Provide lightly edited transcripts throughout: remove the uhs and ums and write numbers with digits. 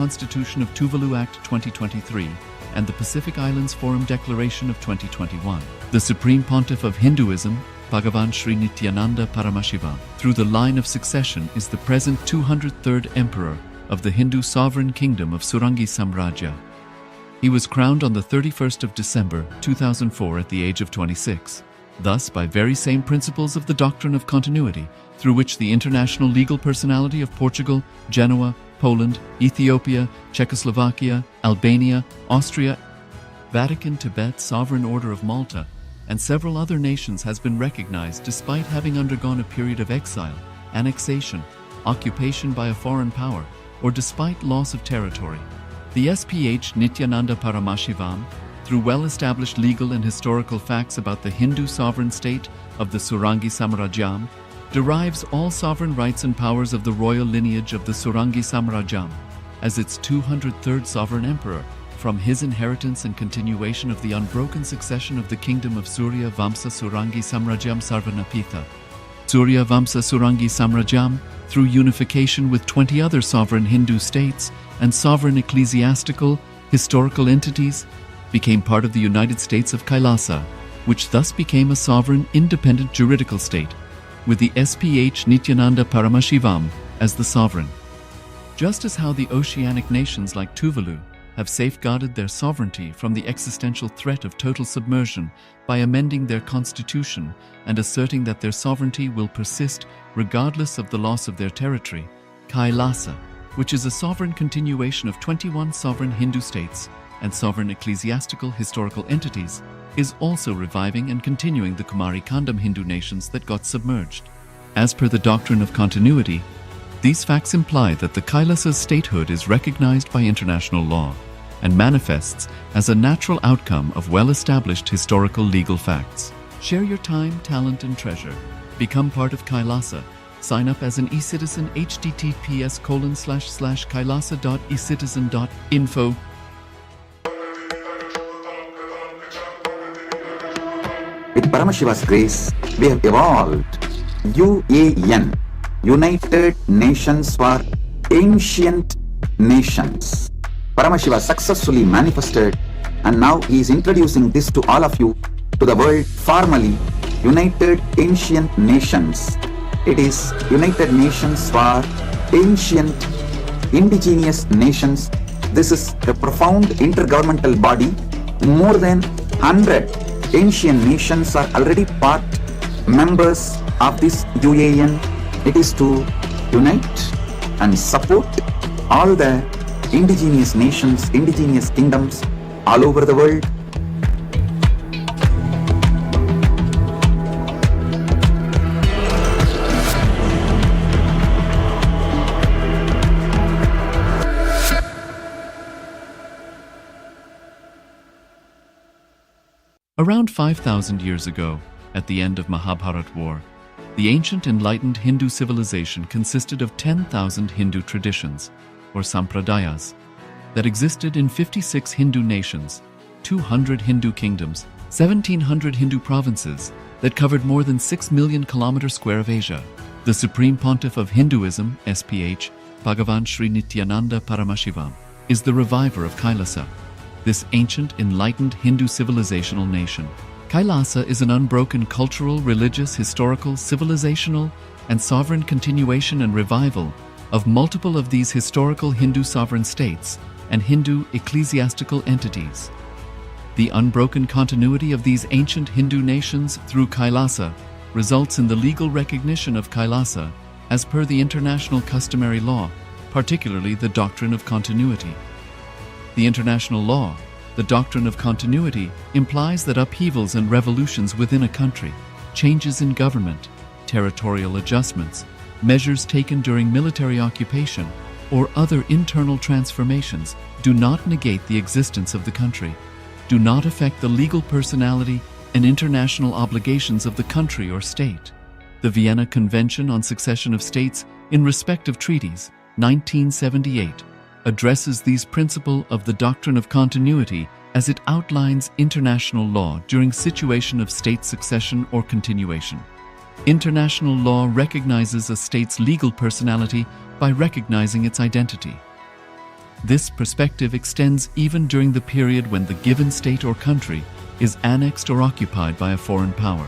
Constitution of Tuvalu Act 2023 and the Pacific Islands Forum Declaration of 2021. The Supreme Pontiff of Hinduism, Bhagavan Sri Nithyananda Paramashivoham, through the line of succession is the present 203rd Emperor of the Hindu Sovereign Kingdom of Surangi Samrajya. He was crowned on the 31st of December 2004 at the age of 26. Thus, by very same principles of the doctrine of continuity, through which the international legal personality of Portugal, Genoa, Poland, Ethiopia, Czechoslovakia, Albania, Austria, Vatican, Tibet, Sovereign Order of Malta, and several other nations has been recognized despite having undergone a period of exile, annexation, occupation by a foreign power, or despite loss of territory. The SPH Nithyananda Paramashivoham, through well-established legal and historical facts about the Hindu sovereign state of the Surangi Samrajyam, derives all sovereign rights and powers of the royal lineage of the Surangi Samrajyam as its 203rd sovereign emperor from his inheritance and continuation of the unbroken succession of the kingdom of Surya Vamsa Surangi Samrajyam Sarvanapitha. Surya Vamsa Surangi Samrajyam, through unification with 20 other sovereign Hindu states and sovereign ecclesiastical, historical entities, became part of the United States of KAILASA, which thus became a sovereign, independent juridical state, with the SPH Nithyananda Paramashivoham as the sovereign. Just as how the oceanic nations like Tuvalu have safeguarded their sovereignty from the existential threat of total submersion by amending their constitution and asserting that their sovereignty will persist regardless of the loss of their territory, KAILASA, which is a sovereign continuation of 21 sovereign Hindu states and sovereign ecclesiastical historical entities, is also reviving and continuing the Kumari Kandam Hindu nations that got submerged. As per the doctrine of continuity, these facts imply that the KAILASA's statehood is recognized by international law and manifests as a natural outcome of well-established historical legal facts. Share your time, talent, and treasure. Become part of KAILASA. Sign up as an eCitizen https://kailasa.ecitizen.info. With Paramashiva's grace, we have evolved UAN, United Nations for Ancient Nations. Paramashiva successfully manifested, and now he is introducing this to all of you, to the world formally, United Ancient Nations. It is United Nations for Ancient Indigenous Nations. This is a profound intergovernmental body. More than 100 ancient nations are already part members of this UAN. It is to unite and support all the indigenous nations, indigenous kingdoms all over the world. Around 5,000 years ago, at the end of Mahabharat War, the ancient enlightened Hindu civilization consisted of 10,000 Hindu traditions, or sampradayas, that existed in 56 Hindu nations, 200 Hindu kingdoms, 1,700 Hindu provinces that covered more than 6 million kilometers square of Asia. The Supreme Pontiff of Hinduism, SPH, Bhagavan Sri Nithyananda Paramashivoham, is the reviver of KAILASA, this ancient, enlightened Hindu civilizational nation. KAILASA is an unbroken cultural, religious, historical, civilizational, and sovereign continuation and revival of multiple of these historical Hindu sovereign states and Hindu ecclesiastical entities. The unbroken continuity of these ancient Hindu nations through KAILASA results in the legal recognition of KAILASA as per the international customary law, particularly the doctrine of continuity. The international law, the doctrine of continuity, implies that upheavals and revolutions within a country, changes in government, territorial adjustments, measures taken during military occupation, or other internal transformations do not negate the existence of the country, do not affect the legal personality and international obligations of the country or state. The Vienna Convention on Succession of States in respect of treaties, 1978, addresses these principles of the doctrine of continuity as it outlines international law during situation of state succession or continuation. International law recognizes a state's legal personality by recognizing its identity. This perspective extends even during the period when the given state or country is annexed or occupied by a foreign power.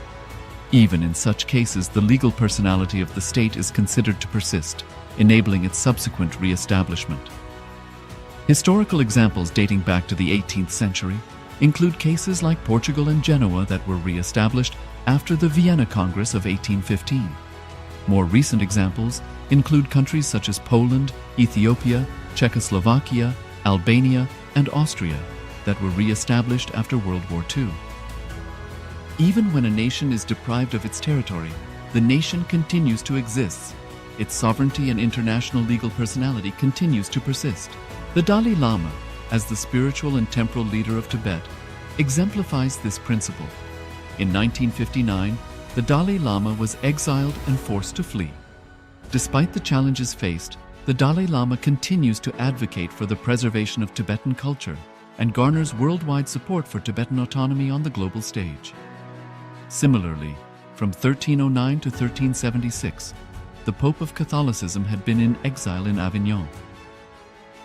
Even in such cases, the legal personality of the state is considered to persist, enabling its subsequent re-establishment. Historical examples dating back to the 18th century include cases like Portugal and Genoa that were re-established after the Vienna Congress of 1815. More recent examples include countries such as Poland, Ethiopia, Czechoslovakia, Albania, and Austria that were re-established after World War II. Even when a nation is deprived of its territory, the nation continues to exist. Its sovereignty and international legal personality continues to persist. The Dalai Lama, as the spiritual and temporal leader of Tibet, exemplifies this principle. In 1959, the Dalai Lama was exiled and forced to flee. Despite the challenges faced, the Dalai Lama continues to advocate for the preservation of Tibetan culture and garners worldwide support for Tibetan autonomy on the global stage. Similarly, from 1309 to 1376, the Pope of Catholicism had been in exile in Avignon.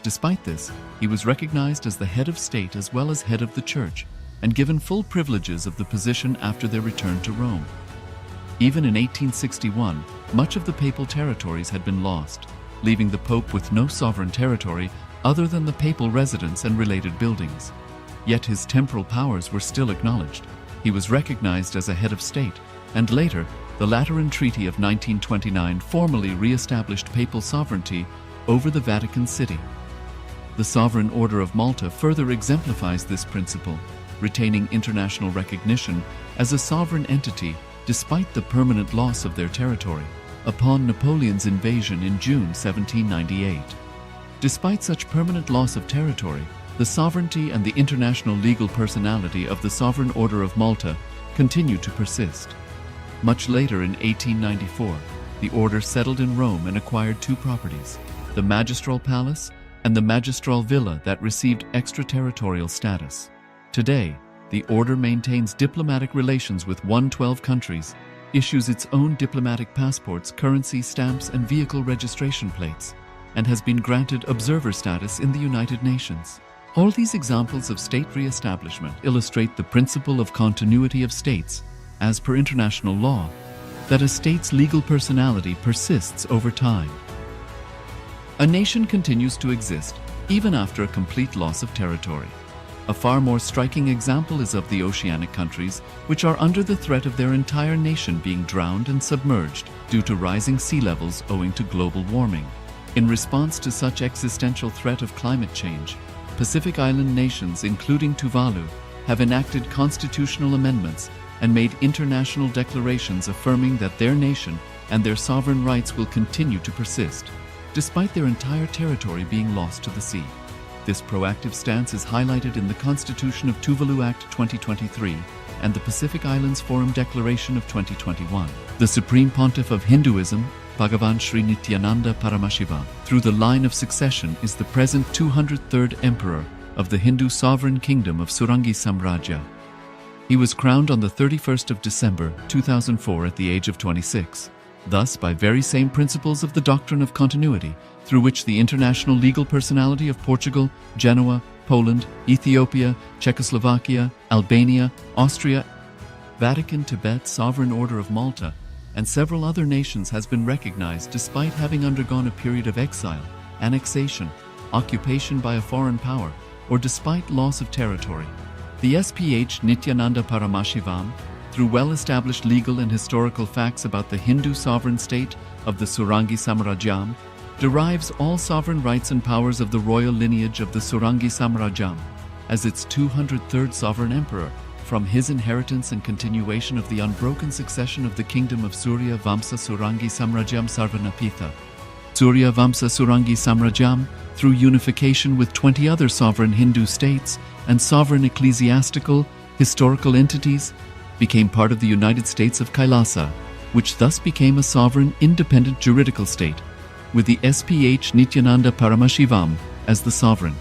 Despite this, he was recognized as the head of state as well as head of the Church and given full privileges of the position after their return to Rome. Even in 1861, much of the papal territories had been lost, leaving the Pope with no sovereign territory other than the papal residence and related buildings. Yet his temporal powers were still acknowledged. He was recognized as a head of state, and later, the Lateran Treaty of 1929 formally re-established papal sovereignty over the Vatican City. The Sovereign Order of Malta further exemplifies this principle, retaining international recognition as a sovereign entity despite the permanent loss of their territory upon Napoleon's invasion in June 1798. Despite such permanent loss of territory, the sovereignty and the international legal personality of the Sovereign Order of Malta continue to persist. Much later in 1894, the order settled in Rome and acquired two properties, the Magistral Palace and the Magistral Villa that received extraterritorial status. Today, the order maintains diplomatic relations with 112 countries, issues its own diplomatic passports, currency stamps, and vehicle registration plates, and has been granted observer status in the United Nations. All these examples of state re-establishment illustrate the principle of continuity of states, as per international law, that a state's legal personality persists over time. A nation continues to exist even after a complete loss of territory. A far more striking example is of the oceanic countries, which are under the threat of their entire nation being drowned and submerged due to rising sea levels owing to global warming. In response to such existential threat of climate change, Pacific Island nations, including Tuvalu, have enacted constitutional amendments and made international declarations affirming that their nation and their sovereign rights will continue to persist, despite their entire territory being lost to the sea. This proactive stance is highlighted in the Constitution of Tuvalu Act 2023 and the Pacific Islands Forum Declaration of 2021. The Supreme Pontiff of Hinduism, Bhagavan Sri Nithyananda Paramashivoham, through the line of succession is the present 203rd Emperor of the Hindu Sovereign Kingdom of Surangi Samrajya. He was crowned on the 31st of December 2004 at the age of 26. Thus, by very same principles of the doctrine of continuity, through which the international legal personality of Portugal, Genoa, Poland, Ethiopia, Czechoslovakia, Albania, Austria, Vatican, Tibet, Sovereign Order of Malta, and several other nations has been recognized despite having undergone a period of exile, annexation, occupation by a foreign power, or despite loss of territory. The SPH Nithyananda Paramashivoham, through well-established legal and historical facts about the Hindu sovereign state of the Surangi Samrajyam, derives all sovereign rights and powers of the royal lineage of the Surangi Samrajyam as its 203rd sovereign emperor from his inheritance and continuation of the unbroken succession of the kingdom of Surya Vamsa Surangi Samrajyam Sarvanapitha. Surya Vamsa Surangi Samrajyam, through unification with 20 other sovereign Hindu states and sovereign ecclesiastical, historical entities, became part of the United States of KAILASA, which thus became a sovereign, independent juridical state, with the SPH Nithyananda Paramashivoham as the sovereign.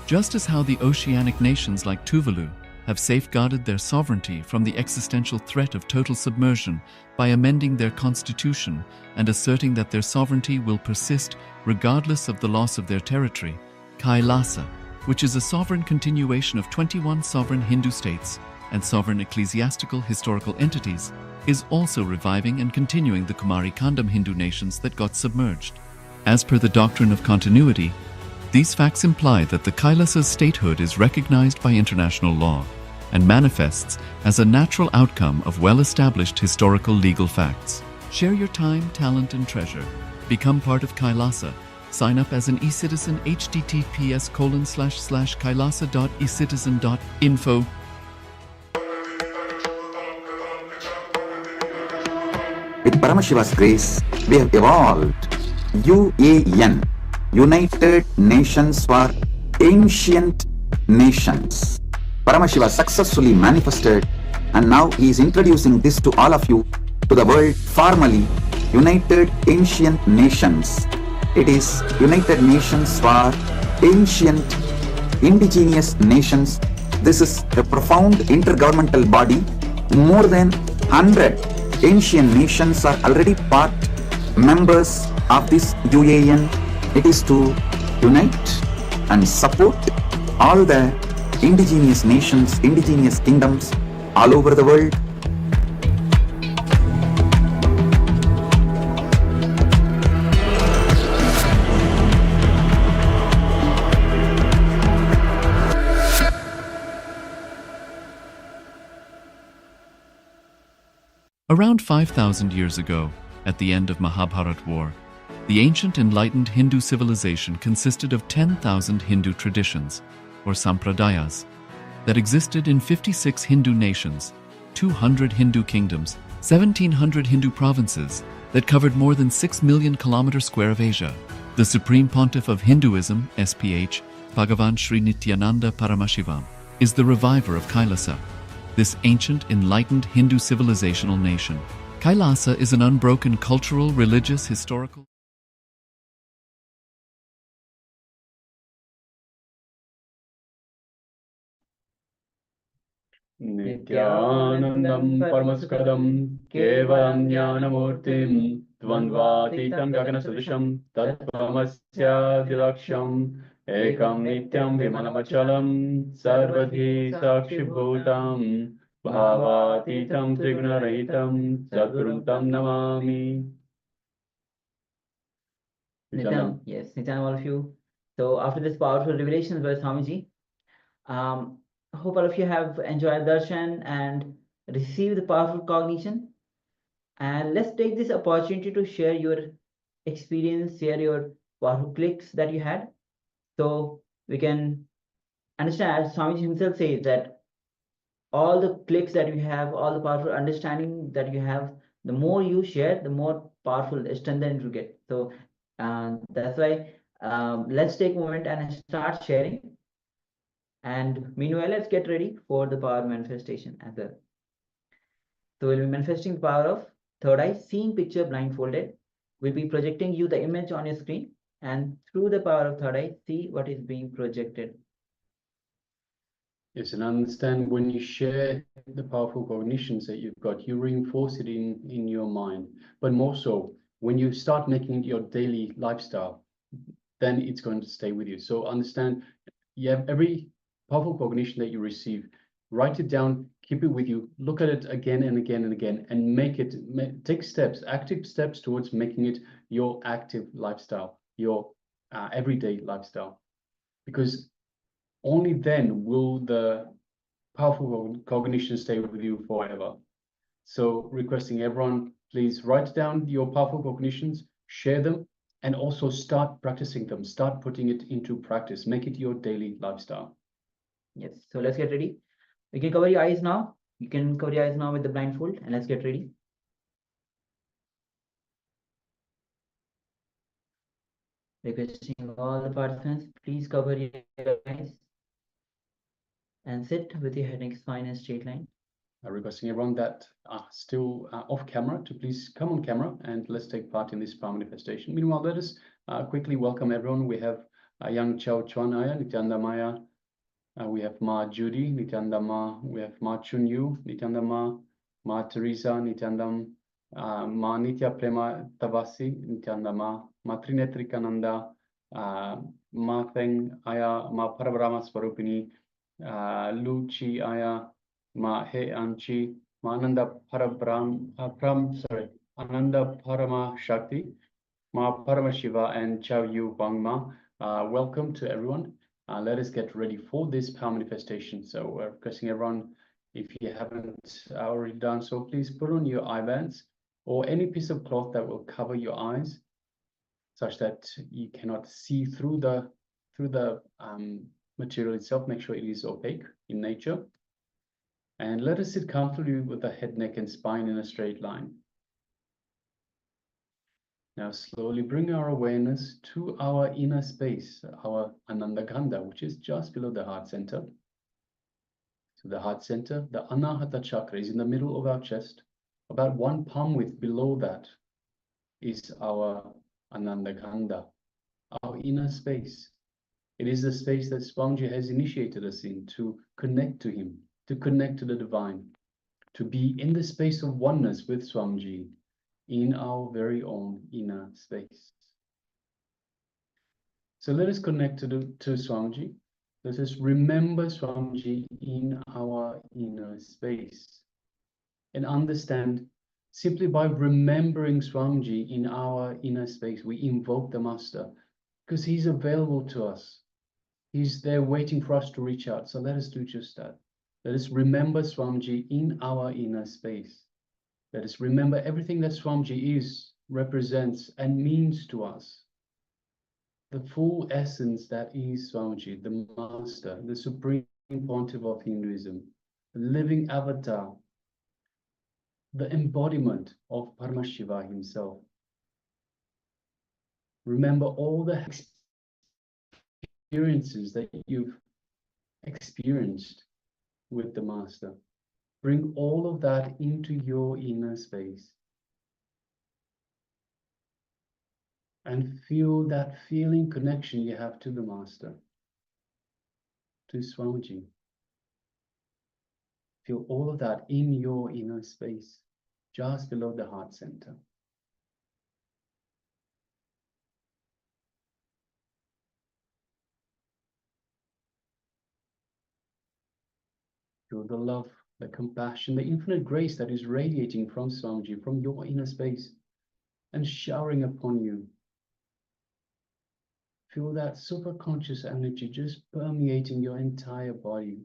Just as how the oceanic nations like Tuvalu have safeguarded their sovereignty from the existential threat of total submersion by amending their constitution and asserting that their sovereignty will persist regardless of the loss of their territory, KAILASA, which is a sovereign continuation of 21 sovereign Hindu states and sovereign ecclesiastical historical entities, is also reviving and continuing the Kumari Kandam Hindu nations that got submerged. As per the doctrine of continuity, these facts imply that the Kailasa's statehood is recognized by international law and manifests as a natural outcome of well-established historical legal facts. Share your time, talent, and treasure. Become part of KAILASA. Sign up as an eCitizen https://kailasa.ecitizen.info. With Paramashiva's grace, we have evolved UAN, United Nations for Ancient Nations. Paramashiva successfully manifested, and now he is introducing this to all of you, to the world formally United Ancient Nations. It is United Nations for Ancient Indigenous Nations. This is a profound intergovernmental body. More than 100 ancient nations are already part members of this UAN. It is to unite and support all the indigenous nations, indigenous kingdoms all over the world. Around 5,000 years ago, at the end of Mahabharat War, the ancient enlightened Hindu civilization consisted of 10,000 Hindu traditions, or sampradayas, that existed in 56 Hindu nations, 200 Hindu kingdoms, 1,700 Hindu provinces that covered more than 6 million kilometers square of Asia. The Supreme Pontiff of Hinduism, SPH, Bhagavan Sri Nithyananda Paramashivoham, is the reviver of Kailasa, this ancient enlightened Hindu civilizational nation. Kailasa is an unbroken cultural, religious, historical Nithyanandam Paramaskadam Kevalam Jnanamurtim Dvandvatitam Gaganasudisham Tattvamasya Dilaksham Ekam Nityam Vimalamachalam Sarvadhi Sakshibhutam Bhavatitam Trigunarahitam Sadgurutam Namami. Nityananda, yes, Nityananda, all of you. So after this powerful revelations by Swamiji, hope all of you have enjoyed darshan and received the powerful cognition. And let's take this opportunity to share your experience, share your powerful clicks that you had. So we can understand, as Swamiji himself says, that all the clicks that you have, all the powerful understanding that you have, the more you share, the more powerful strength that you get. So that's why let's take a moment and start sharing. And meanwhile, let's get ready for the power manifestation as well. So we'll be manifesting the power of third eye, seeing picture blindfolded. We'll be projecting you the image on your screen, and through the power of third eye, see what is being projected. Yes, and understand when you share the powerful cognitions that you've got, you reinforce it in your mind. But more so, when you start making it your daily lifestyle, then it's going to stay with you. So understand, you have every powerful cognition that you receive, write it down, keep it with you, look at it again and again and again, and take steps, active steps towards making it your active lifestyle, your everyday lifestyle. Because only then will the powerful cognition stay with you forever. So requesting everyone, please write down your powerful cognitions, share them, and also start practicing them. Start putting it into practice. Make it your daily lifestyle. Yes, so let's get ready. You can cover your eyes now. You can cover your eyes now with the blindfold, and let's get ready. Requesting all the participants, please cover your eyes and sit with your head and spine in a straight line. Requesting everyone that are still off camera to please come on camera and let's take part in this power manifestation. Meanwhile, let us quickly welcome everyone. We have young Chow Chuanaya, Nithyananda Maya. We have Ma Judy, Nithyananda Ma. We have Ma Chun Yu, Nithyananda Ma Teresa, Nithyananda Ma Nitya Prema Tavasi, Nithyananda Ma Trinetrikananda, Ma Feng Aya, Ma Parabrahma Swarupini, Lu Chi Aya, Ma He Anchi, Ma Ananda Ananda Parama Shakti, Ma Paramashiva, and Chow Yu Wang Ma. Welcome to everyone. Let us get ready for this power manifestation. So we're requesting everyone, if you haven't already done so, please put on your eye bands or any piece of cloth that will cover your eyes, such that you cannot see through the material itself. Make sure it is opaque in nature. And let us sit comfortably with the head, neck, and spine in a straight line. Now slowly bring our awareness to our inner space, our Ananda Gandha, which is just below the heart center. So the heart center, the Anahata chakra, is in the middle of our chest. About one palm width below that is our Ananda Gandha, our inner space. It is the space that Swamiji has initiated us in to connect to him, to connect to the divine, to be in the space of oneness with Swamiji in our very own inner space. So let us connect to Swamiji. Let us remember Swamiji in our inner space and understand, simply by remembering Swamiji in our inner space, we invoke the Master, because he's available to us. He's there waiting for us to reach out. So let us do just that. Let us remember Swamiji in our inner space. Let us remember everything that Swamiji is, represents, and means to us. The full essence that is Swamiji, the Master, the Supreme Pontiff of Hinduism, the living avatar, the embodiment of Paramashiva himself. Remember all the experiences that you've experienced with the Master. Bring all of that into your inner space. And feel that feeling connection you have to the Master, to Swamiji. Feel all of that in your inner space, just below the heart center. Feel the love, the compassion, the infinite grace that is radiating from Swamiji, from your inner space, and showering upon you. Feel that super conscious energy just permeating your entire body.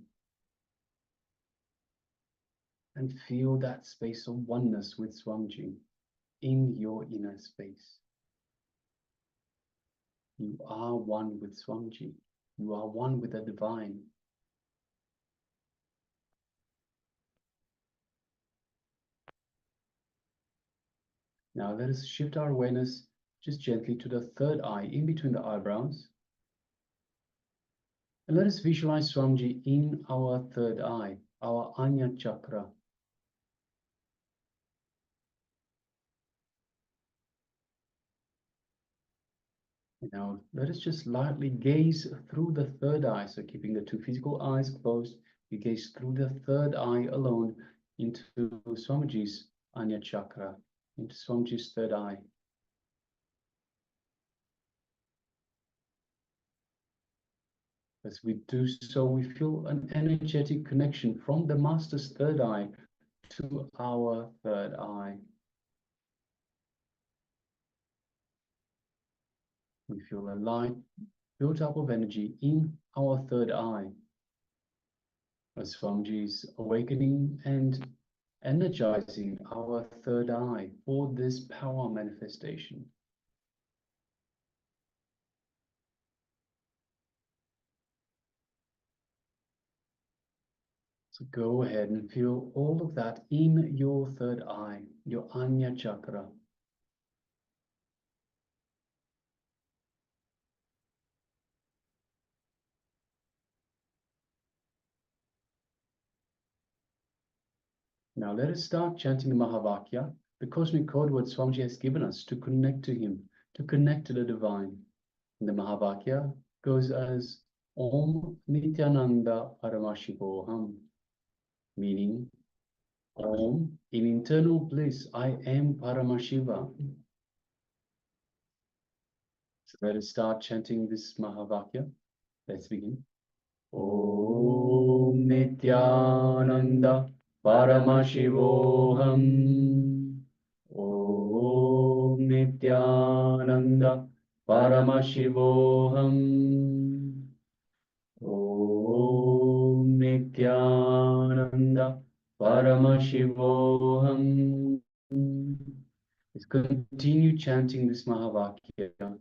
And feel that space of oneness with Swamiji in your inner space. You are one with Swamiji. You are one with the divine. Now let us shift our awareness just gently to the third eye, in between the eyebrows. And let us visualize Swamiji in our third eye, our Anya chakra. Now let us just lightly gaze through the third eye. So keeping the two physical eyes closed, we gaze through the third eye alone into Swamiji's Anya chakra, into Swamiji's third eye. As we do so, we feel an energetic connection from the Master's third eye to our third eye. We feel a light built up of energy in our third eye, as Swamiji is awakening and energizing our third eye for this power manifestation. So go ahead and feel all of that in your third eye, your Anya chakra. Now let us start chanting the Mahavakya, the cosmic code word Swamiji has given us to connect to him, to connect to the divine. And the Mahavakya goes as Om Nithyananda Paramashivoham, meaning Om, in internal bliss, I am Paramashiva. So let us start chanting this Mahavakya. Let's begin. Om Nithyananda Paramashivoham. Om Nithyananda Paramashivoham. Om Nithyananda Paramashivoham. Let's continue chanting this Mahavakya.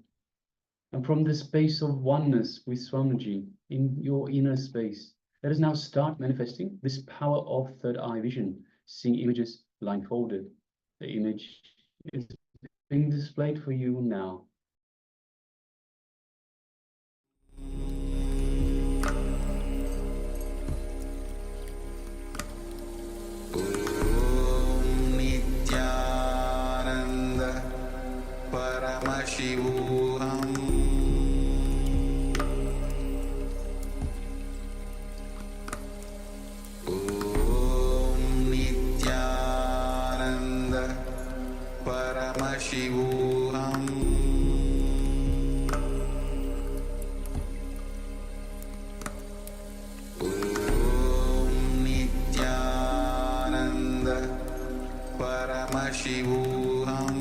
And from the space of oneness with Swamiji in your inner space, let us now start manifesting this power of third eye vision, seeing images blindfolded. The image is being displayed for you now. Nithyananda Paramashivoham. Nithyananda Paramashivoham. Nithyananda Paramashivoham.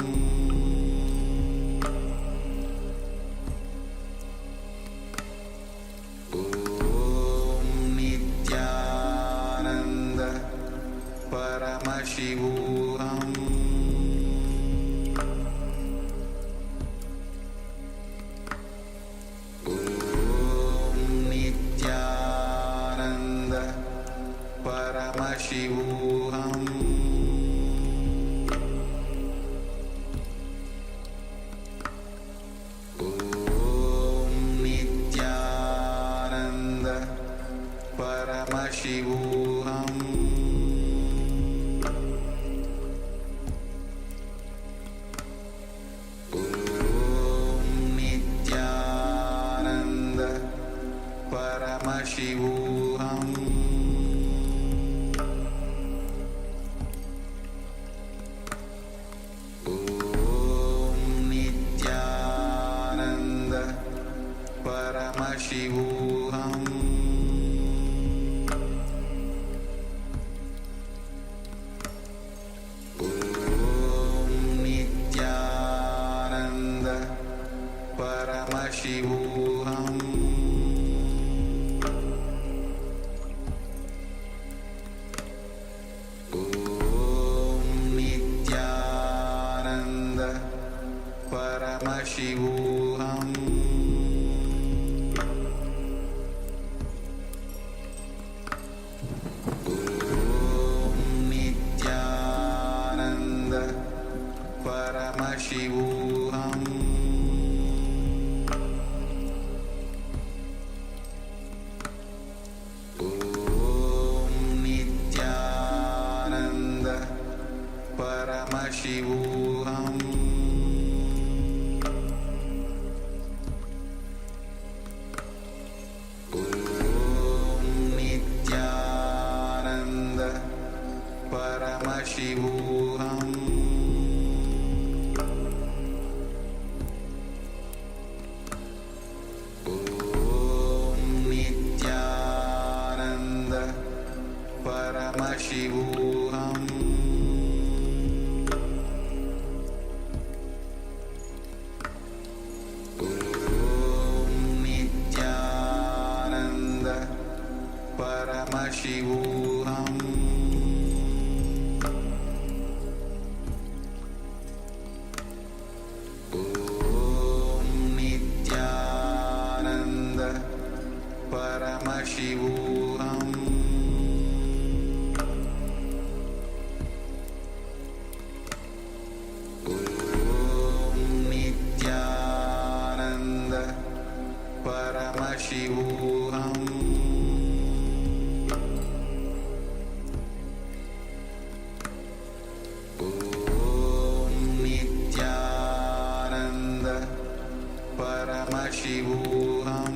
Nithyananda Paramashivoham. Nithyananda Paramashivoham. Nithyananda Paramashivoham. Nithyananda Paramashivoham. Nithyananda Paramashivoham. Nithyananda Paramashivoham. Nithyananda Paramashivoham. Nithyananda Paramashivoham. Nithyananda Paramashivoham. Nithyananda Paramashivoham. Nithyananda Paramashivoham. Nithyananda Paramashivoham. Nithyananda Paramashivoham. Nithyananda Paramashivoham. Nithyananda Paramashivoham.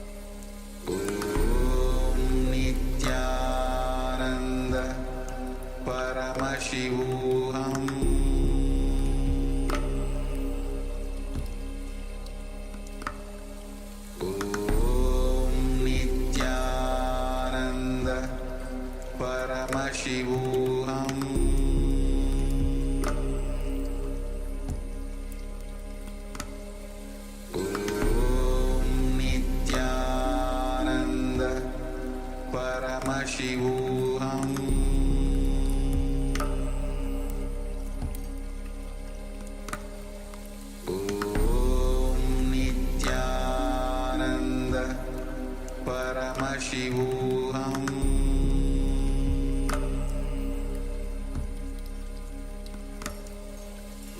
Paramashivoham Om Nithyananda Paramashivoham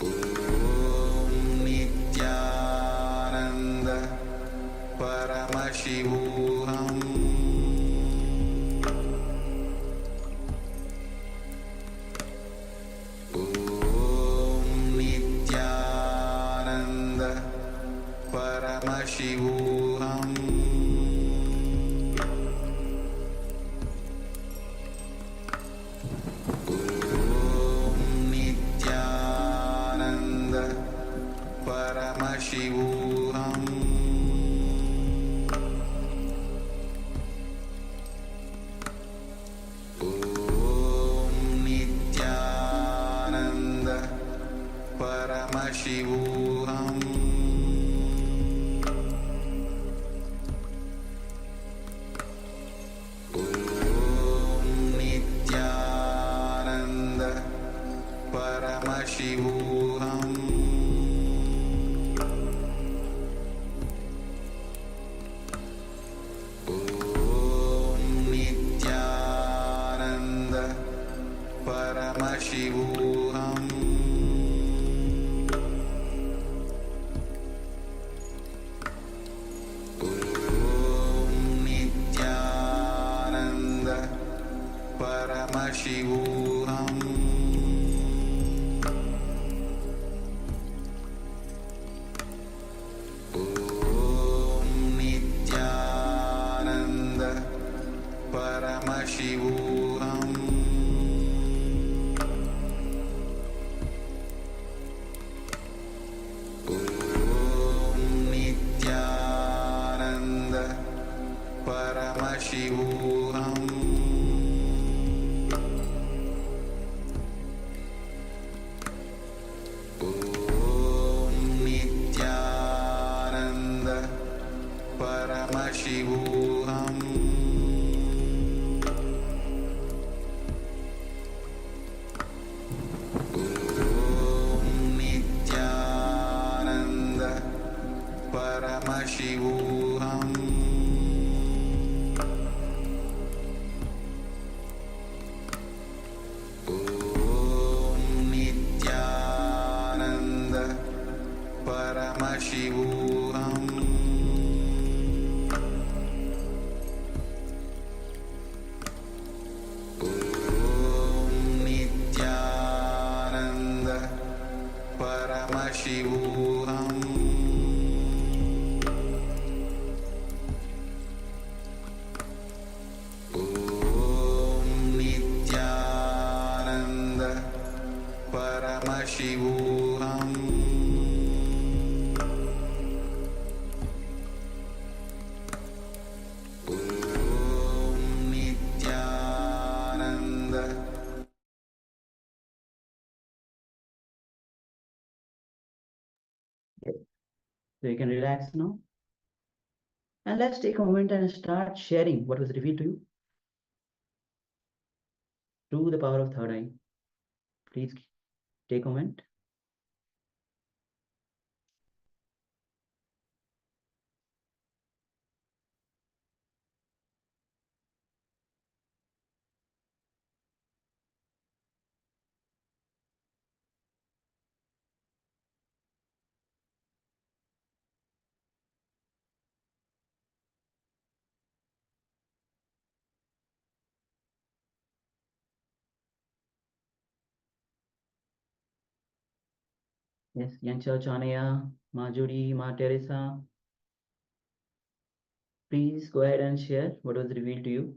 Om Nithyananda Paramashivoham Om Nithyananda Paramashivoham Om Nithyananda Paramashivoham Om Nithyananda Paramashivoham Om Nithyananda Paramashivoham Om Nithyananda Paramashivoham Om Nithyananda Paramashivoham Om Nithyananda Paramashivoham Om Nithyananda Paramashivoham Om Nithyananda Paramashivoham Om Nithyananda Paramashivoham Om Nithyananda Paramashivoham Om Nithyananda Paramashivoham Om Nithyananda Paramashivoham Om Nithyananda So you can relax now. And let's take a moment and start sharing what was revealed to you through the power of third eye. Please take a moment. Yes, Yancha Chanaya, Ma Judy, Ma Teresa. Please go ahead and share what was revealed to you.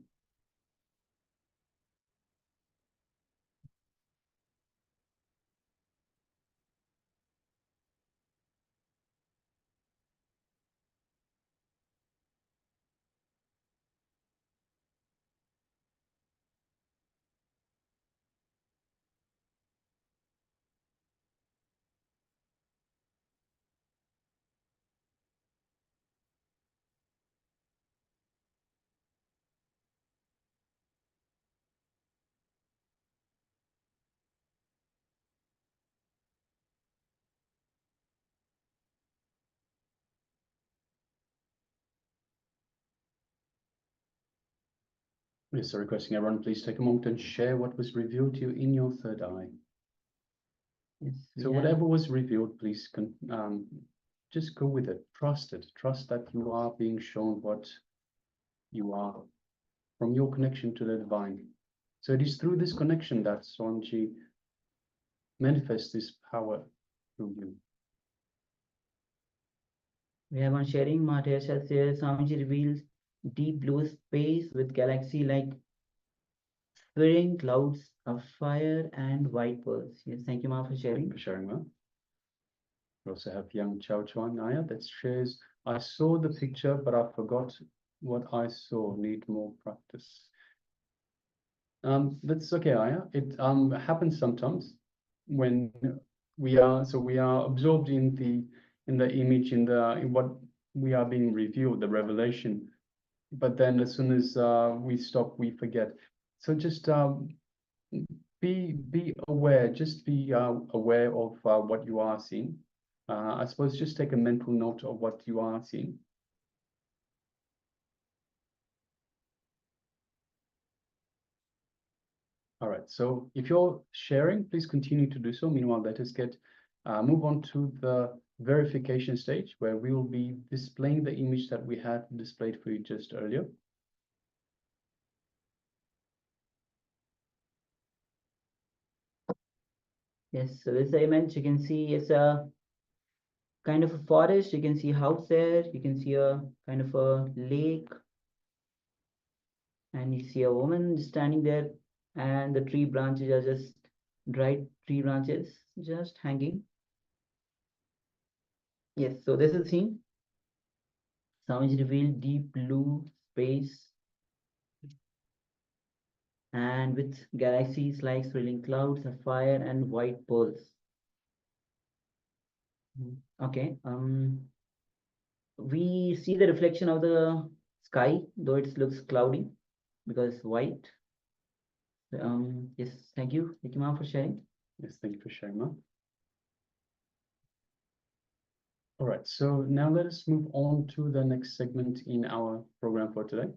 Yes, so requesting everyone, please take a moment and share what was revealed to you in your third eye. Yes, So whatever was revealed, please just go with it. Trust it. Trust that you are being shown what you are from your connection to the divine. So it is through this connection that Swamiji manifests this power through you. we have one sharing. Mahatesha says Swamiji reveals deep blue space with galaxy like swirling clouds of fire and white pearls. Yes, thank you, Ma, for sharing. For sharing that. We also have young Chow Chuan Naya that shares, I saw the picture, but I forgot what I saw. Need more practice. That's okay, Aya. It happens sometimes when we are absorbed in the image, in what we are being revealed, the revelation. But then as soon as we stop, we forget. So just be aware. Just be aware of what you are seeing. I suppose just take a mental note of what you are seeing. All right, so if you're sharing, please continue to do so. Meanwhile, let us move on to the verification stage where we will be displaying the image that we had displayed for you just earlier. Yes, so this image you can see it's a kind of a forest. You can see a house there. You can see a kind of a lake, and you see a woman standing there, and the tree branches are just dried tree branches just hanging. Yes, so this is scene. Swamiji revealed deep blue space and with galaxies like swirling clouds of fire and white pearls. Okay, we see the reflection of the sky, though it looks cloudy because white. Yes, thank you, Ma'am, for sharing. Yes, thank you for sharing that. All right, so now let us move on to the next segment in our program for today.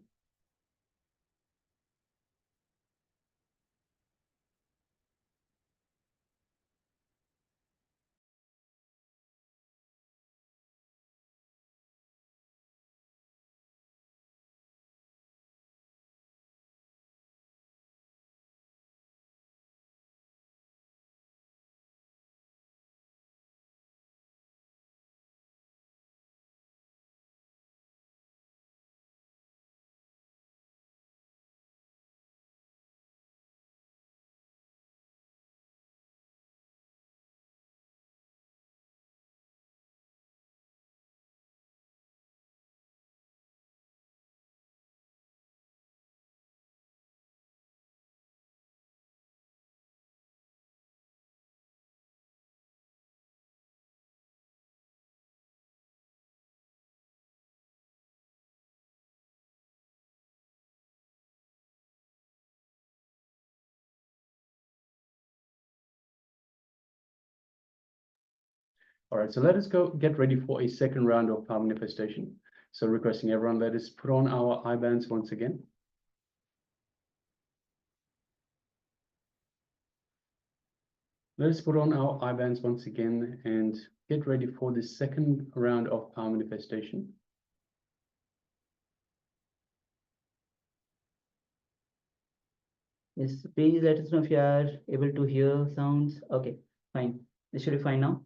All right, so let us get ready for a second round of power manifestation. So requesting everyone, let us put on our eye bands once again. Let us put on our eye bands once again and get ready for the second round of power manifestation. Yes, please let us know if you are able to hear sounds. Okay, fine. This should be fine now.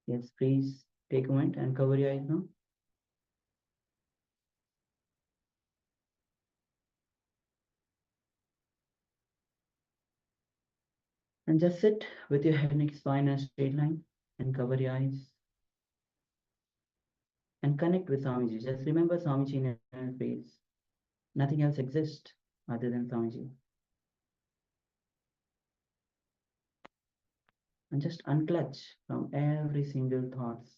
Yes, please take a moment and cover your eyes now. And just sit with your head, neck, spine, and straight line and cover your eyes. And connect with Swamiji. Just remember Swamiji in your face. Nothing else exists other than Swamiji. And just unclutch from every single thoughts.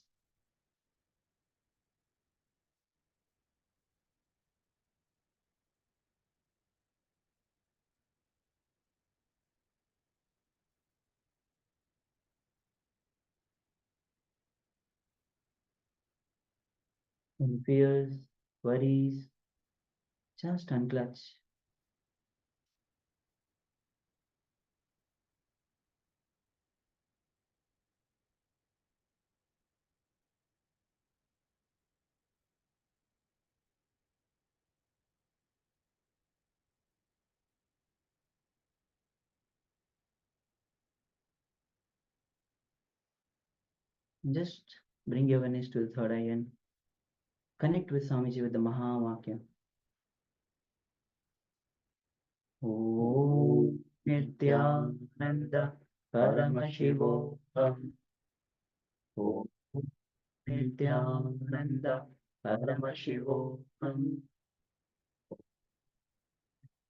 Any fears, worries, just unclutch. Just bring your awareness to the third eye and connect with Swamiji with the Mahavakya. Om Nithyananda Paramashivoham. Om Nithyananda Paramashivoham.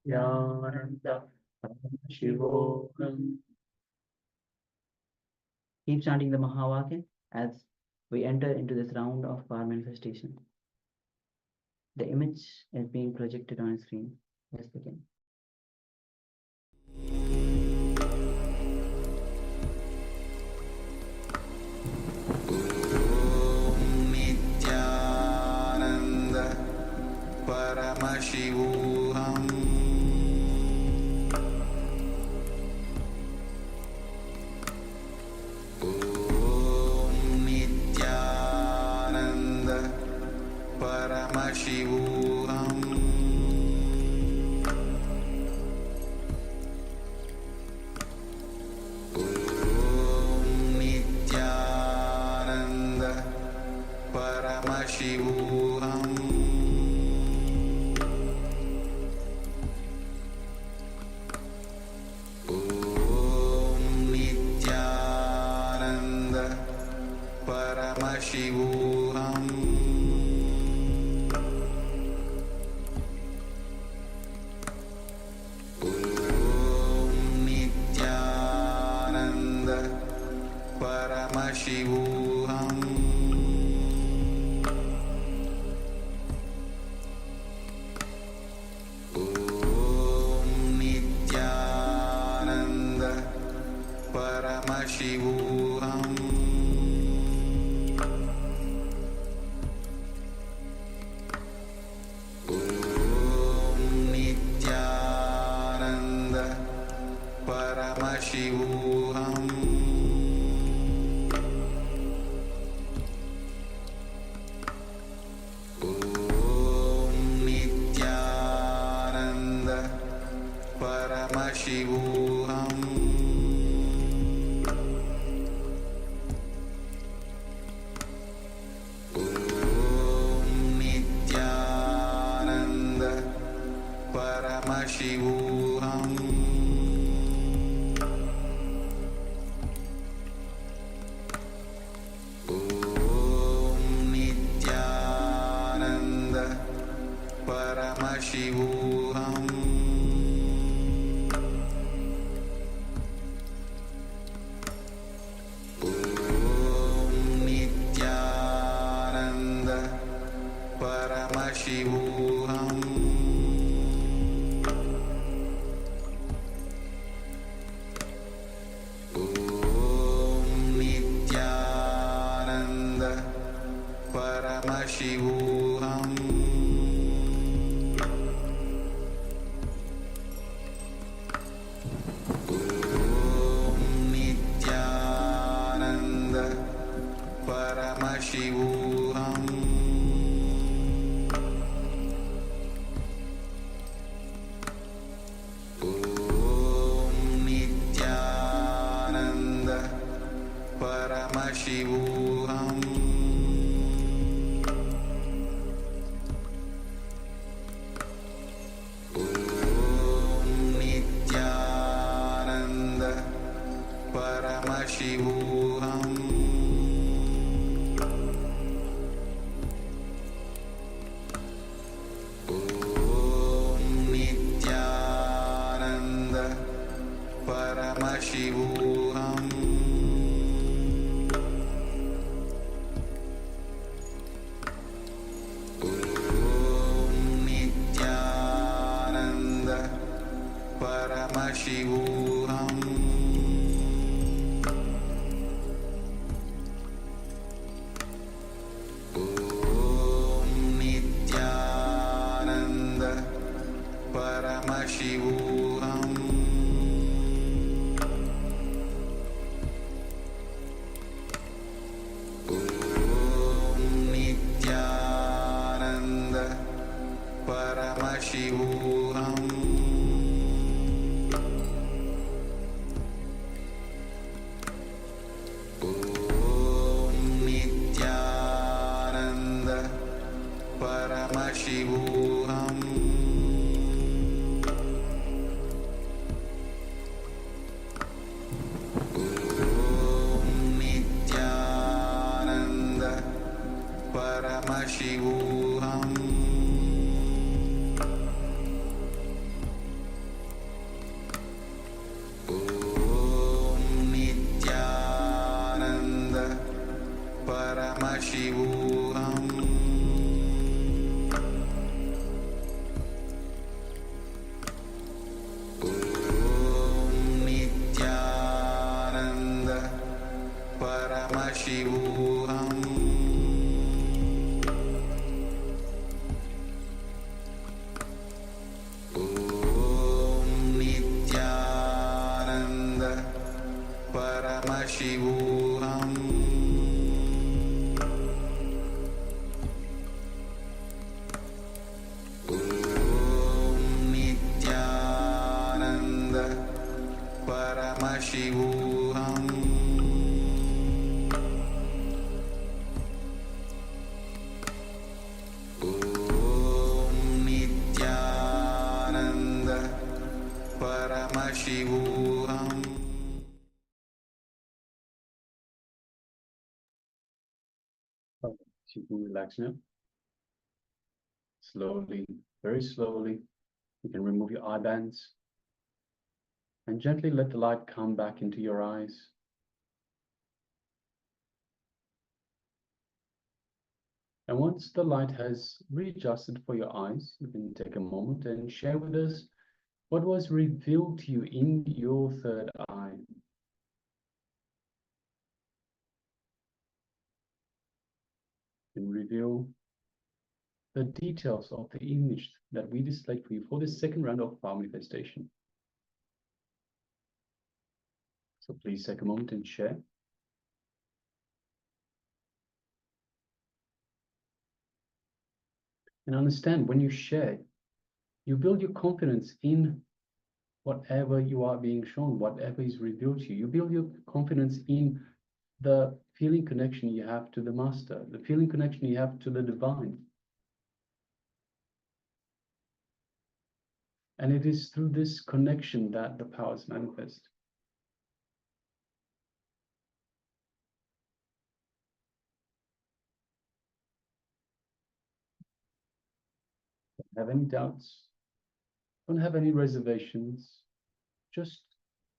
Nithyananda Paramashivoham. Keep chanting the Mahavakya as we enter into this round of power manifestation. The image is being projected on screen. Let's begin. Nithyananda Paramashivoham Nithyananda Paramashivoham Nithyananda Paramashivoham Nithyananda Paramashivoham Nithyananda Paramashivoham Nithyananda Paramashivoham Nithyananda Paramashivoham Nithyananda Paramashivoham Nithyananda Paramashivoham Nithyananda Paramashivoham Nithyananda Paramashivoham Nithyananda Paramashivoham Nithyananda Paramashivoham Nithyananda Paramashivoham Nithyananda Paramashivoham Nithyananda Paramashivoham Nithyananda Paramashivoham Paramashivoham Om Nithyananda Paramashivoham Om Nithyananda Paramashivoham Om Nithyananda Paramashivoham Om Nithyananda Paramashivoham Om Nithyananda Paramashivoham. So you can relax now. Slowly, very slowly, you can remove your eye bands and gently let the light come back into your eyes. And once the light has readjusted for your eyes, you can take a moment and share with us what was revealed to you in your third eye. And reveal the details of the image that we displayed for you for this second round of power manifestation. So please take a moment and share. And understand, when you share, you build your confidence in whatever you are being shown, whatever is revealed to you. You build your confidence in the feeling connection you have to the master, the feeling connection you have to the divine. And it is through this connection that the powers manifest. Don't have any doubts, don't have any reservations, just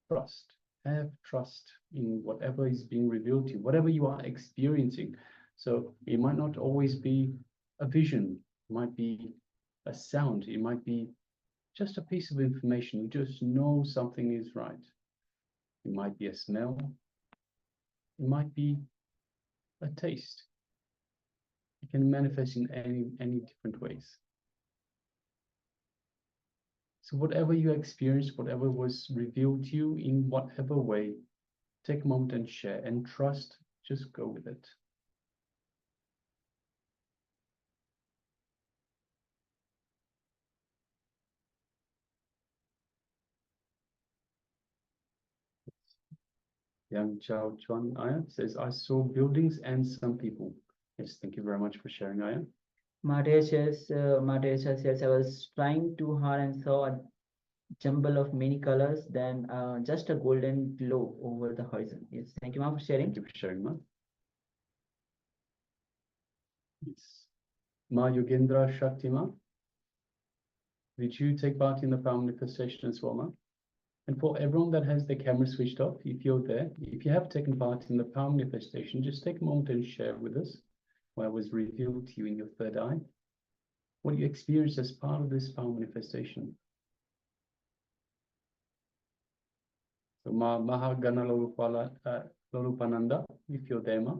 trust. Have trust in whatever is being revealed to you, whatever you are experiencing. So it might not always be a vision, it might be a sound, it might be just a piece of information. You just know something is right. It might be a smell, it might be a taste. It can manifest in any different ways. So whatever you experienced, whatever was revealed to you in whatever way, take a moment and share and trust, just go with it. Yang Chao Chuan Aya says, I saw buildings and some people. Yes, thank you very much for sharing, Aya. Maria says, I was trying too hard and saw a jumble of many colors, then just a golden glow over the horizon. Yes, thank you, Ma, for sharing. Thank you for sharing, Ma. Yes. Ma Yogendra Shaktima, did you take part in the power manifestation as well, Ma? And for everyone that has their camera switched off, if you're there, if you have taken part in the power manifestation, just take a moment and share with us what was revealed to you in your third eye, what you experienced as part of this power manifestation. So Ma Mahagana Lolupananda, if you're there, Ma.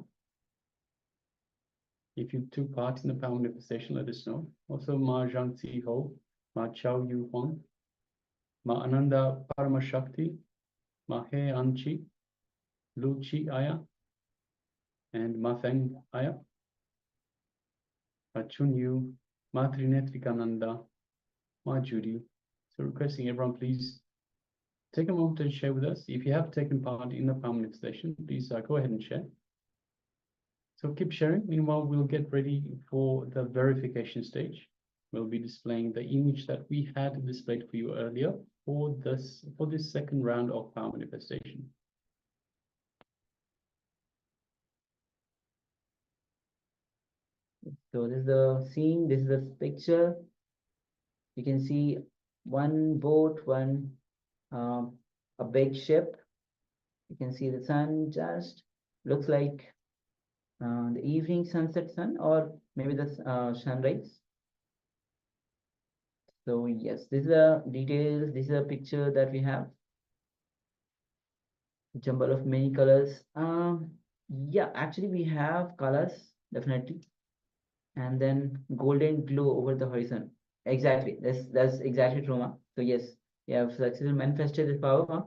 If you took part in the power manifestation, let us know. Also Ma Zhang Tzi Ho, Ma Chao Yu Huang, Ma Ananda Paramashakti, Ma He Anchi, Lu Chi Aya, and Ma Feng Aya, Ma Chun Yu, Ma Trinetrikananda, Ma Judy. So requesting everyone, please take a moment and share with us. If you have taken part in the power manifestation, please go ahead and share. So keep sharing. Meanwhile, we'll get ready for the verification stage. We'll be displaying the image that we had displayed for you earlier for this second round of power manifestation. So this is the scene, this is the picture. You can see one boat, a big ship. You can see the sun just looks like the evening sunset sun, or maybe the sunrise. So yes, this is the details. This is a picture that we have. Jumble of many colors. Yeah, actually we have colors definitely, and then golden glow over the horizon. Exactly. That's exactly true, Ma. So yes, you have successfully manifested this power, Ma.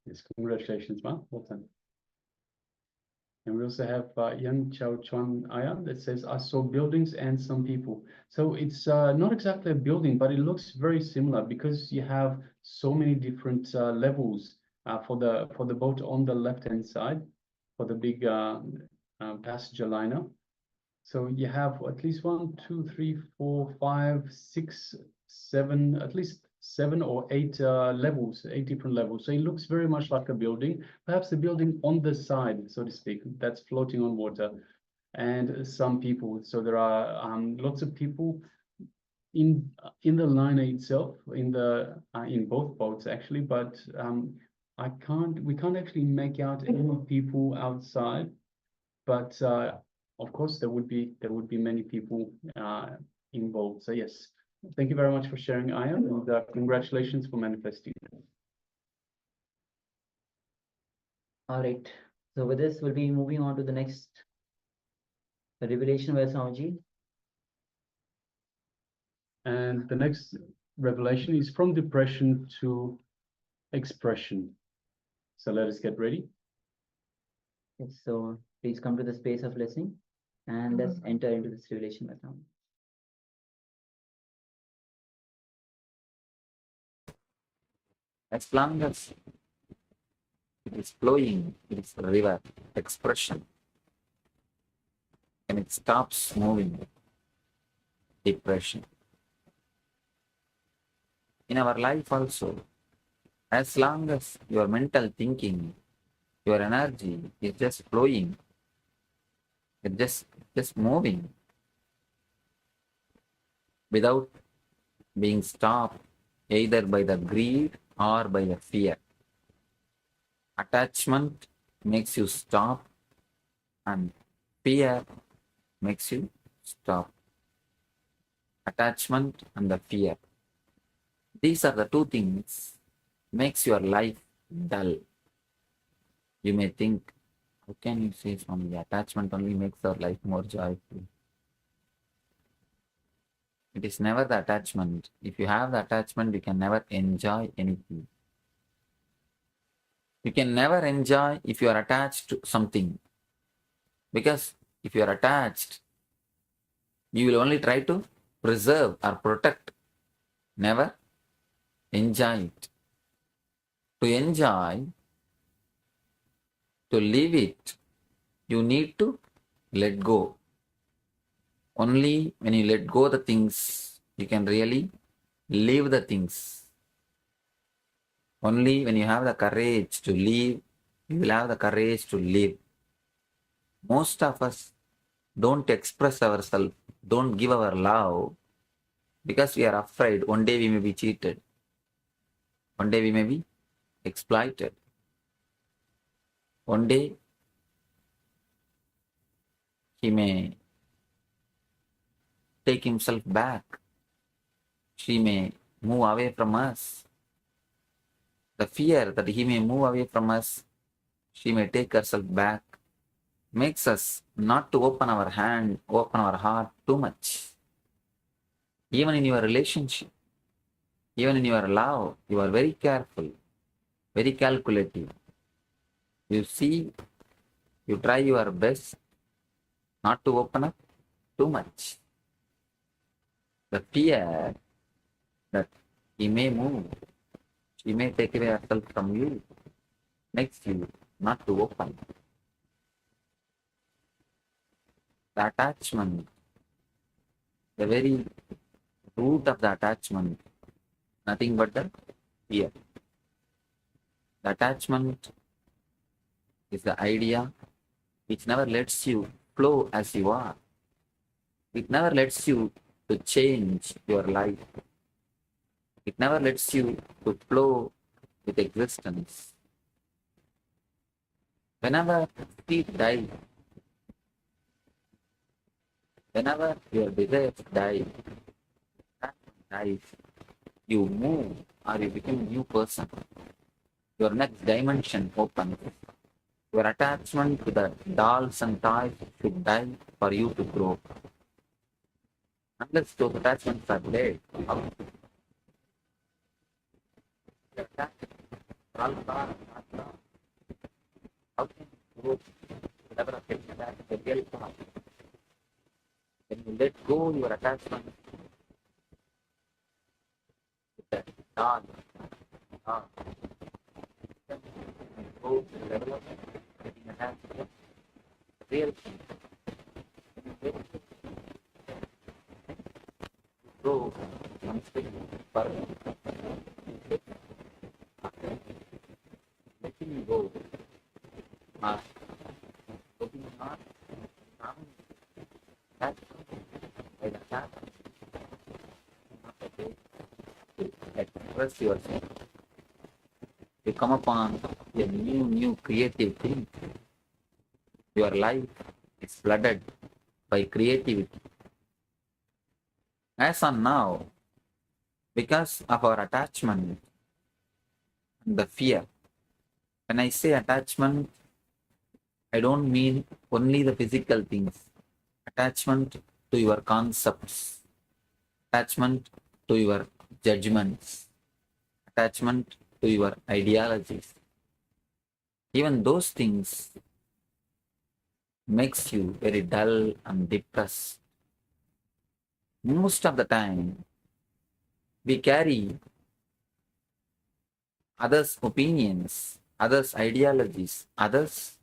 Yes, congratulations, Ma. Well done. And we also have Yan Chao Chuan Ayan that says, I saw buildings and some people. So it's not exactly a building, but it looks very similar because you have so many different levels for the boat on the left-hand side, for the big passenger liner. So you have at least 1, 2, 3, 4, 5, 6, 7, at least 7 or 8 levels, 8 different levels. So it looks very much like a building, perhaps a building on the side, so to speak, that's floating on water, and some people. So there are lots of people in the liner itself, in both boats actually, but we can't actually make out any people outside, but of course there would be many people involved. So yes, thank you very much for sharing, Aya, and congratulations for manifesting. All right. So with this, we'll be moving on to the next revelation by Swamiji. And the next revelation is from depression to expression. So let us get ready. Yes, so please come to the space of listening and let's enter into this revelation by Swamiji. As long as it is flowing, it is a river, expression. And it stops moving, depression. In our life also, as long as your mental thinking, your energy is just flowing, it's just moving without being stopped either by the greed or by the fear. Attachment makes you stop and fear makes you stop. Attachment and the fear. These are the two things makes your life dull. You may think, how can you say from the attachment only makes our life more joyful? It is never the attachment. If you have the attachment, you can never enjoy anything. You can never enjoy if you are attached to something. Because if you are attached, you will only try to preserve or protect, never enjoy it. To enjoy, to live it, you need to let go. Only when you let go the things, you can really live the things. Only when you have the courage to live, you will have the courage to live. Most of us don't express ourselves, don't give our love, because we are afraid one day we may be cheated. One day we may be exploited. One day he may take himself back. She may move away from us. The fear that he may move away from us, she may take herself back, makes us not to open our hand, open our heart too much. Even in your relationship, even in your love, you are very careful, very calculative. You see, you try your best not to open up too much. The fear that he may move, she may take away herself from you, makes you not to open. The attachment, the very root of the attachment, nothing but the fear. The attachment is the idea which never lets you flow as you are. It never lets you to change your life. It never lets you to flow with existence. Whenever feet die, whenever your desires die, dies, you move or you become a new person. Your next dimension opens. Your attachment to the dolls and toys should die for you to grow. Unless those attachments are dead, how how can you grow to the level of the real path? When you let go your attachment to the doll, then you go to the level of getting attached to the real thing. When you grow one step further, letting go or looking not from that by the heart, not the way to express yourself. You come upon a new creative thing. Your life is flooded by creativity. As on now, because of our attachment and the fear. When I say attachment, I don't mean only the physical things. Attachment to your concepts, attachment to your judgments, attachment to your ideologies. Even those things makes you very dull and depressed. Most of the time, we carry others' opinions, others' ideologies, others'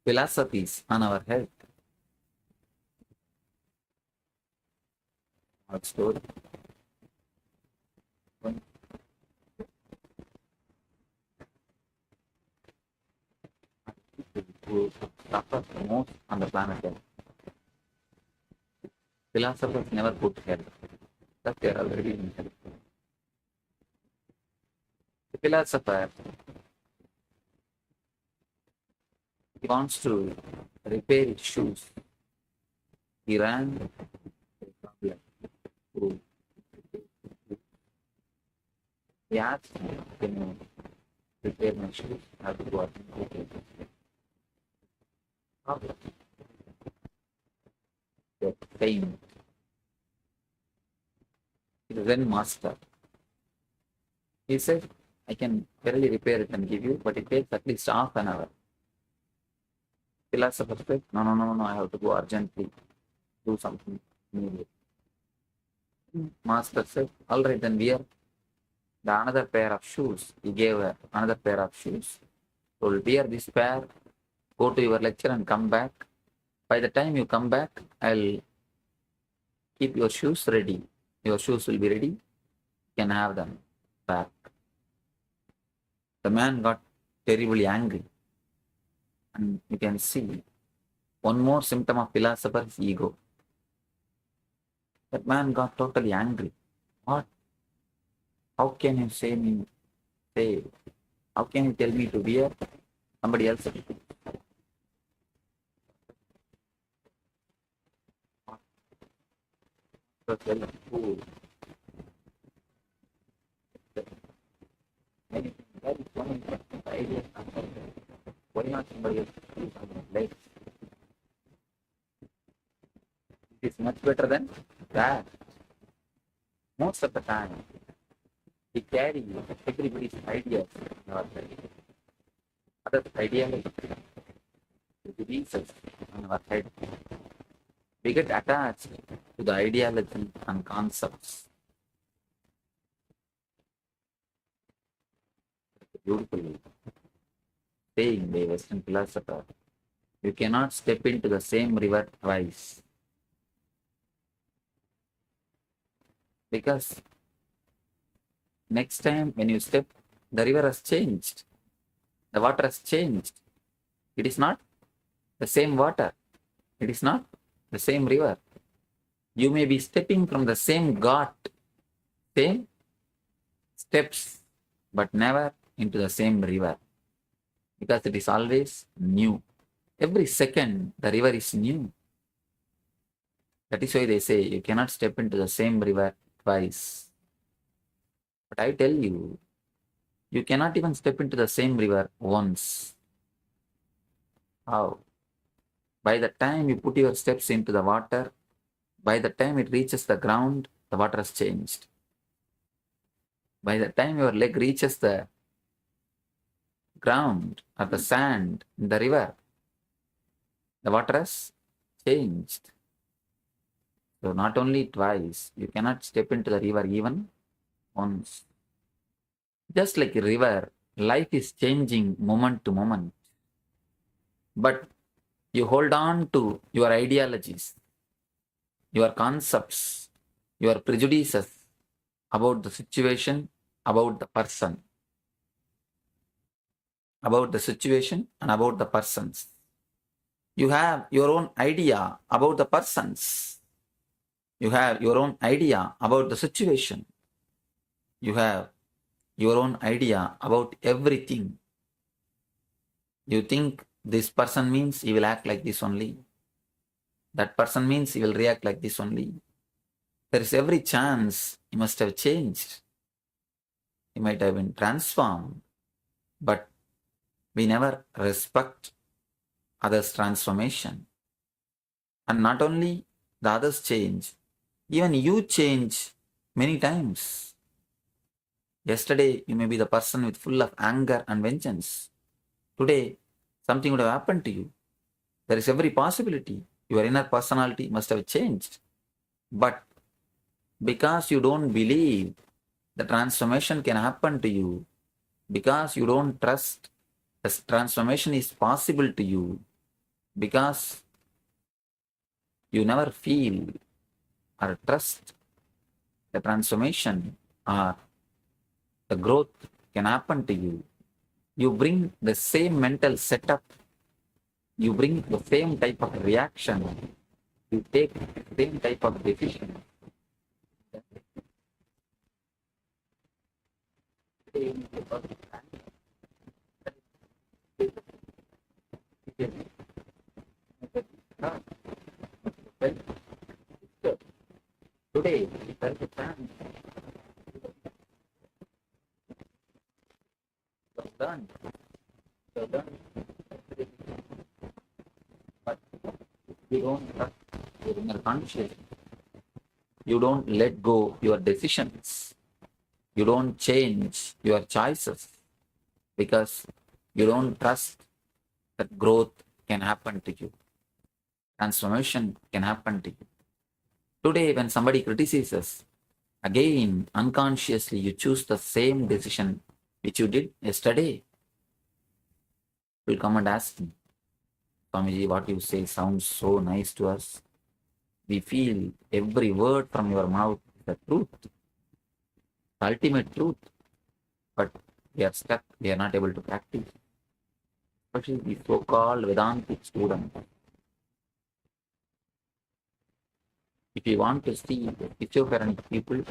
philosophies on our head. Our story. One. Who suffer the most on the planet Earth. Philosophers never put hell. That they are already in hell. The philosopher, he wants to repair his shoes. He ran a problem. He asked me, can you repair my shoes? I have to go out and repair them. Problem. The pain. The Zen master. He said, I can barely repair it and give you, but it takes at least half an hour. Philosopher said, no, I have to go urgently, do something immediately. Master said, all right, then wear the another pair of shoes. He gave her another pair of shoes. So wear this pair, go to your lecture and come back. By the time you come back, I'll keep your shoes ready. Your shoes will be ready. You can have them back. The man got terribly angry. And you can see one more symptom of philosopher's ego. That man got totally angry. What? How can you how can you tell me to wear somebody else's? Very cool. Very funny idea. Why not somebody else on your legs? It is much better than that. Most of the time, we carry everybody's ideas in our head. Other ideologies, beliefs in our head. We get attached to the ideology and concepts. Beautifully saying by Western philosopher, you cannot step into the same river twice. Because next time when you step, the river has changed. The water has changed. It is not the same water. It is not the same river. You may be stepping from the same ghat, same steps, but never into the same river, because it is always new. Every second, the river is new. That is why they say you cannot step into the same river twice. But I tell you, you cannot even step into the same river once. How? By the time you put your steps into the water, by the time it reaches the ground, the water has changed. By the time your leg reaches the ground or the sand in the river, the water has changed. So not only twice, you cannot step into the river even once. Just like a river, life is changing moment to moment. But you hold on to your ideologies, your concepts, your prejudices about the situation, about the person. About the situation and about the persons. You have your own idea about the persons. You have your own idea about the situation. You have your own idea about everything. You think this person means he will act like this only. That person means he will react like this only. There is every chance he must have changed. He might have been transformed. But we never respect others' transformation. And not only the others change, even you change many times. Yesterday, you may be the person with full of anger and vengeance. Today, something would have happened to you. There is every possibility. Your inner personality must have changed. But because you don't believe the transformation can happen to you, because you don't trust the transformation is possible to you, because you never feel or trust the transformation or the growth can happen to you, you bring the same mental setup, you bring the same type of reaction, you take the same type of decision. Today, there is a chance to learn. But you don't trust your inner consciousness. You don't let go your decisions. You don't change your choices because you don't trust that growth can happen to you. Transformation can happen to you. Today, when somebody criticizes, again, unconsciously, you choose the same decision which you did yesterday. You'll come and ask me, Swamiji, what you say sounds so nice to us. We feel every word from your mouth is the truth, the ultimate truth. But we are stuck, we are not able to practice. Especially the so-called Vedantic students. If you want to see the schizophrenic people,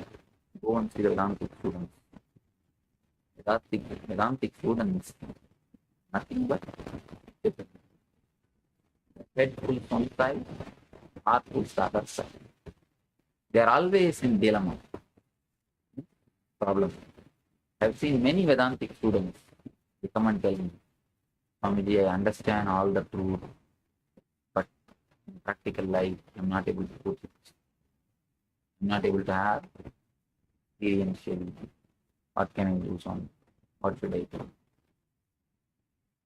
go and see the Vedantic students. Vedantic students, nothing but head full one side, heart full the other side. They are always in dilemma. Problem. I have seen many Vedantic students. They come and tell me, Swamiji, I understand all the truth, but in practical life, I am not able to put it. I am not able to have experiential. What can I do, Swami? What should I do?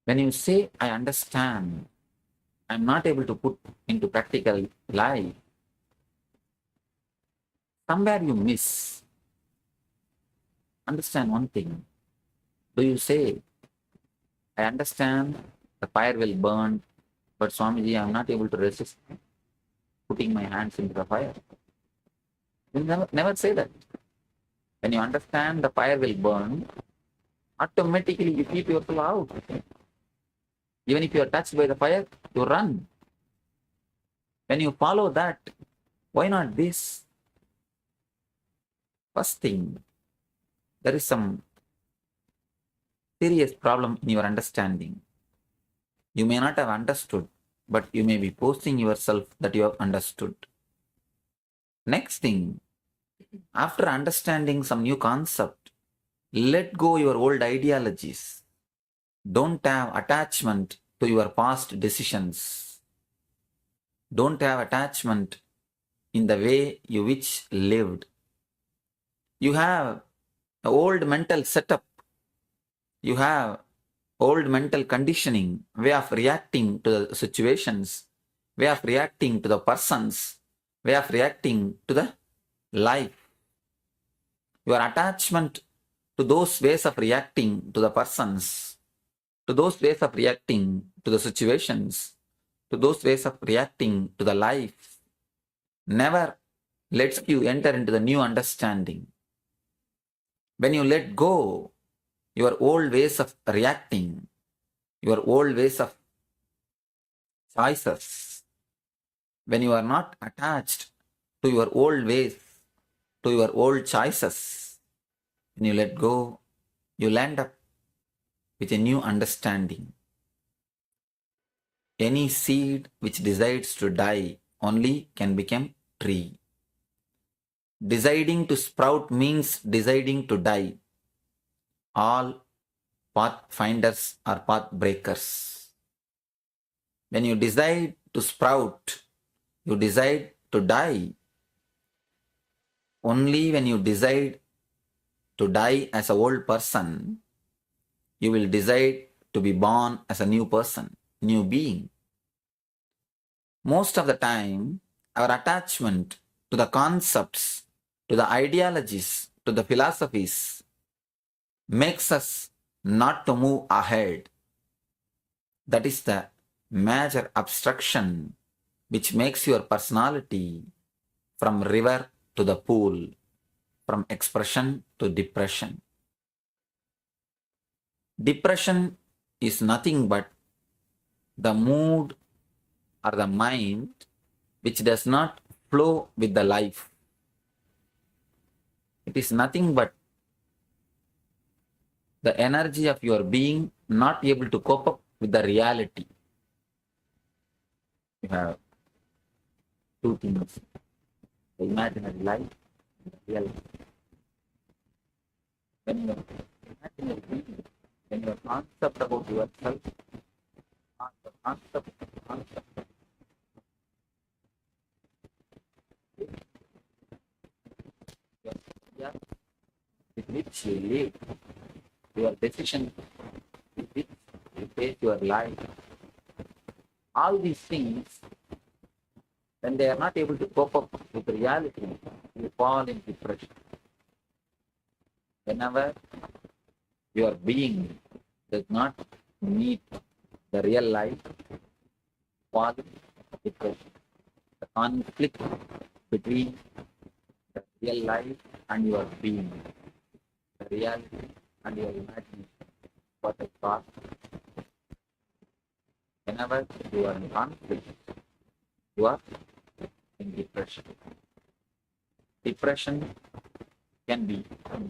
When you say, I understand, I am not able to put into practical life, somewhere you miss. Understand one thing. Do you say, I understand the fire will burn, but Swamiji, I am not able to resist putting my hands into the fire? You never say that. When you understand the fire will burn, automatically you keep yourself out. Even if you are touched by the fire, you run. When you follow that, why not this? First thing, there is some serious problem in your understanding. You may not have understood, but you may be posting yourself that you have understood. Next thing, after understanding some new concept, let go your old ideologies. Don't have attachment to your past decisions. Don't have attachment in the way you which lived. You have an old mental setup. You have old mental conditioning, way of reacting to the situations, way of reacting to the persons, way of reacting to the life. Your attachment to those ways of reacting to the persons, to those ways of reacting to the situations, to those ways of reacting to the life, never lets you enter into the new understanding. When you let go your old ways of reacting, your old ways of choices, when you are not attached to your old ways, to your old choices, when you let go, you'll end up with a new understanding. Any seed which decides to die only can become tree. Deciding to sprout means deciding to die. All pathfinders are path breakers. When you decide to sprout, you decide to die. Only when you decide to die as an old person, you will decide to be born as a new person, new being. Most of the time, our attachment to the concepts, to the ideologies, to the philosophies makes us not to move ahead. That is the major obstruction which makes your personality from river to the pool, from expression to depression. Depression is nothing but the mood or the mind which does not flow with the life. It is nothing but the energy of your being not able to cope up with the reality. You have two things, the imaginary life and the real life. When you are imaginary being, when your concept about yourself, concept with which you live, your decision with which you face your life, all these things, when they are not able to cope up with reality, you fall in depression. Whenever your being does not meet the real life, fall in depression. The conflict between the real life and your being, the reality and your imagination, what I thought. Whenever you are in conflict, you are in depression. Depression can be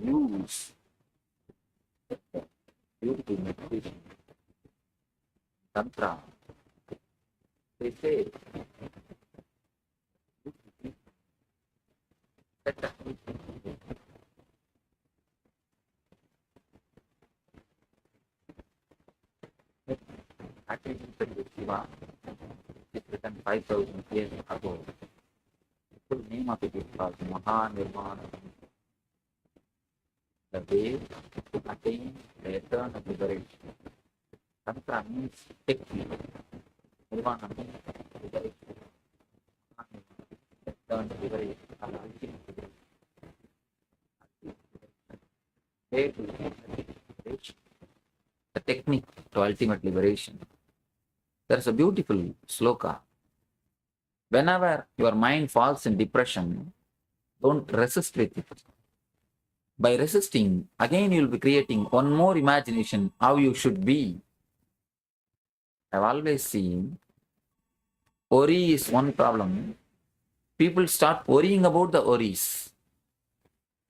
used beautiful meditation. Tantra, they say, attributed to Shiva is written 5,000 years ago. The full name of it is called Mahanirvana, the way to attain the eternal liberation. Tantra means technique. Nirvana means liberation. Eternal liberation or ultimate liberation. Way to liberation. The technique to ultimate liberation. There is a beautiful sloka. Whenever your mind falls in depression, don't resist with it. By resisting, again you will be creating one more imagination how you should be. I've always seen worry is one problem. People start worrying about the worries.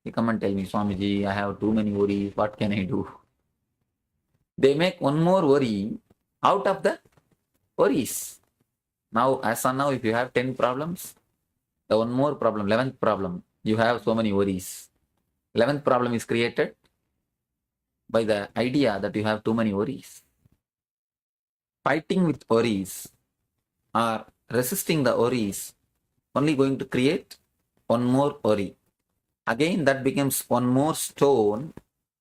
They come and tell me, Swamiji, I have too many worries. What can I do? They make one more worry out of the worries. Now, as on now, if you have 10 problems, the one more problem, 11th problem, you have so many worries. 11th problem is created by the idea that you have too many worries. Fighting with worries or resisting the worries only going to create one more worry. Again, that becomes one more stone,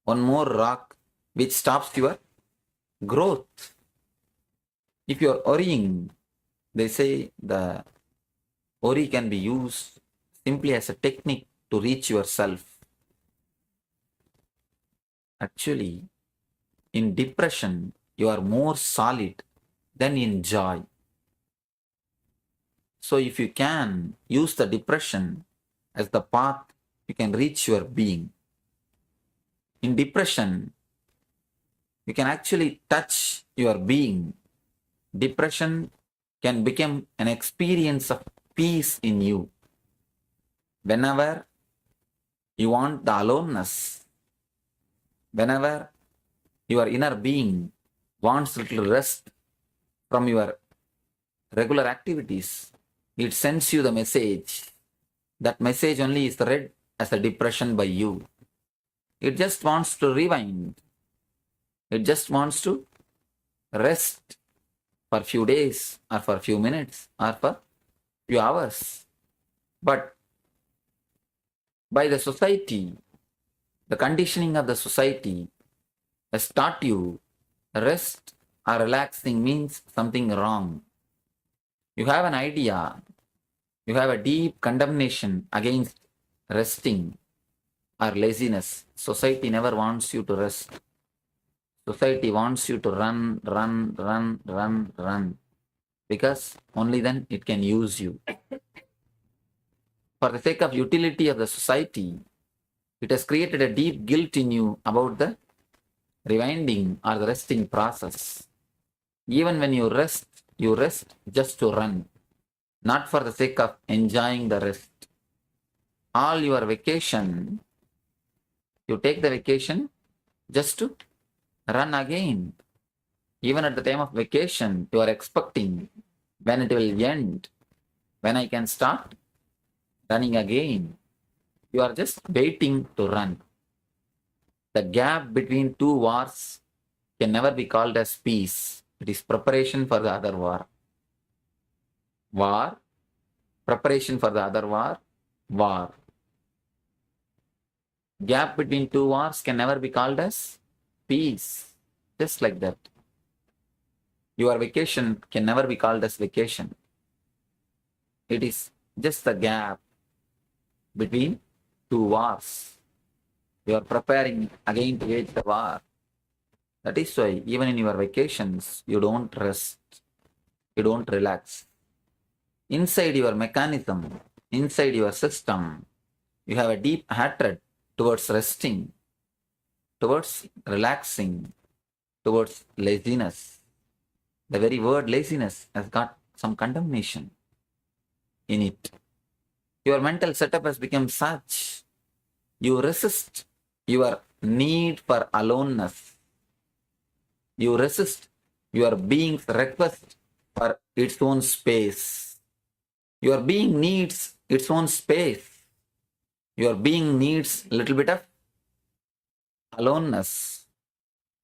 one more rock, which stops your growth. If you are worrying, they say the worry can be used simply as a technique to reach yourself. Actually, in depression, you are more solid than in joy. So if you can use the depression as the path, you can reach your being. In depression, you can actually touch your being. Depression can become an experience of peace in you. Whenever you want the aloneness, whenever your inner being wants little rest from your regular activities, it sends you the message. That message only is read as a depression by you. It just wants to rewind. It just wants to rest for a few days or for a few minutes or for a few hours. But by the society, the conditioning of the society has taught you rest or relaxing means something wrong. You have an idea, you have a deep condemnation against resting or laziness. Society never wants you to rest. Society wants you to run, because only then it can use you. For the sake of utility of the society, it has created a deep guilt in you about the rewinding or the resting process. Even when you rest just to run, not for the sake of enjoying the rest. All your vacation, you take the vacation just to run again. Even at the time of vacation, you are expecting when it will end, when I can start running again. You are just waiting to run. The gap between two wars can never be called as peace. It is preparation for the other war. War, preparation for the other war, war. Gap between two wars can never be called as peace. Just like that. Your vacation can never be called as vacation. It is just the gap between two wars. You are preparing again to wage the war. That is why even in your vacations, you don't rest. You don't relax. Inside your mechanism, inside your system, you have a deep hatred towards resting, towards relaxing, towards laziness. The very word laziness has got some condemnation in it. Your mental setup has become such. You resist your need for aloneness. You resist your being's request for its own space. Your being needs its own space. Your being needs a little bit of aloneness.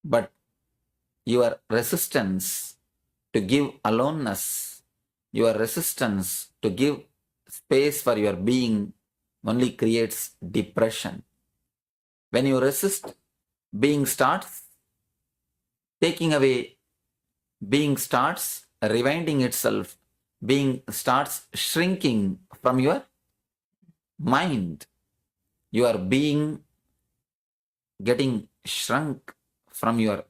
But your resistance to give aloneness, your resistance to give space for your being only creates depression. When you resist, being starts taking away, being starts rewinding itself, being starts shrinking from your mind. Your being getting shrunk from your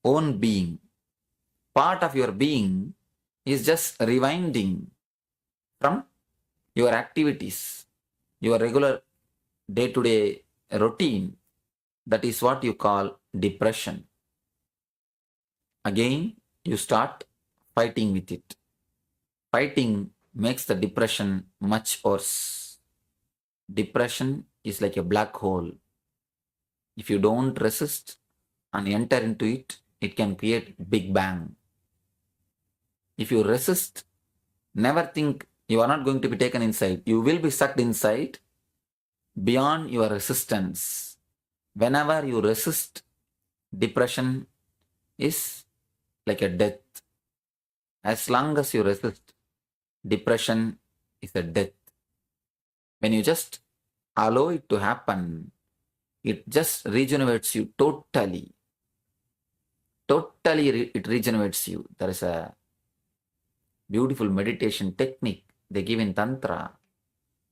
own being. Part of your being is just rewinding from your activities, your regular day-to-day routine. That is what you call depression. Again, you start fighting with it. Fighting makes the depression much worse. Depression is like a black hole. If you don't resist and enter into it, it can create Big Bang. If you resist, never think you are not going to be taken inside. You will be sucked inside beyond your resistance. Whenever you resist, depression is like a death. As long as you resist, depression is a death. When you just allow it to happen, it just regenerates you totally. It regenerates you. There is a beautiful meditation technique they give in Tantra.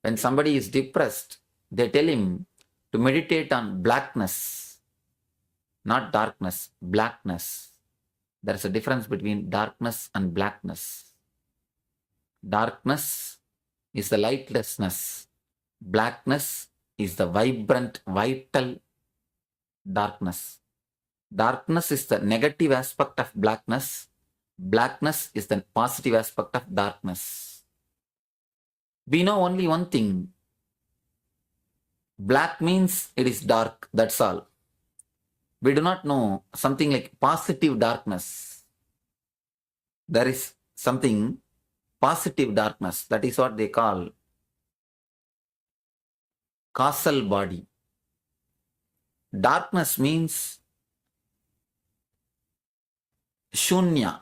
When somebody is depressed, they tell him to meditate on blackness, not darkness, blackness. There is a difference between darkness and blackness. Darkness is the lightlessness. Blackness is the vibrant, vital darkness. Darkness is the negative aspect of blackness. Blackness is the positive aspect of darkness. We know only one thing. Black means it is dark, that's all. We do not know something like positive darkness. There is something positive darkness. That is what they call causal body. Darkness means shunya.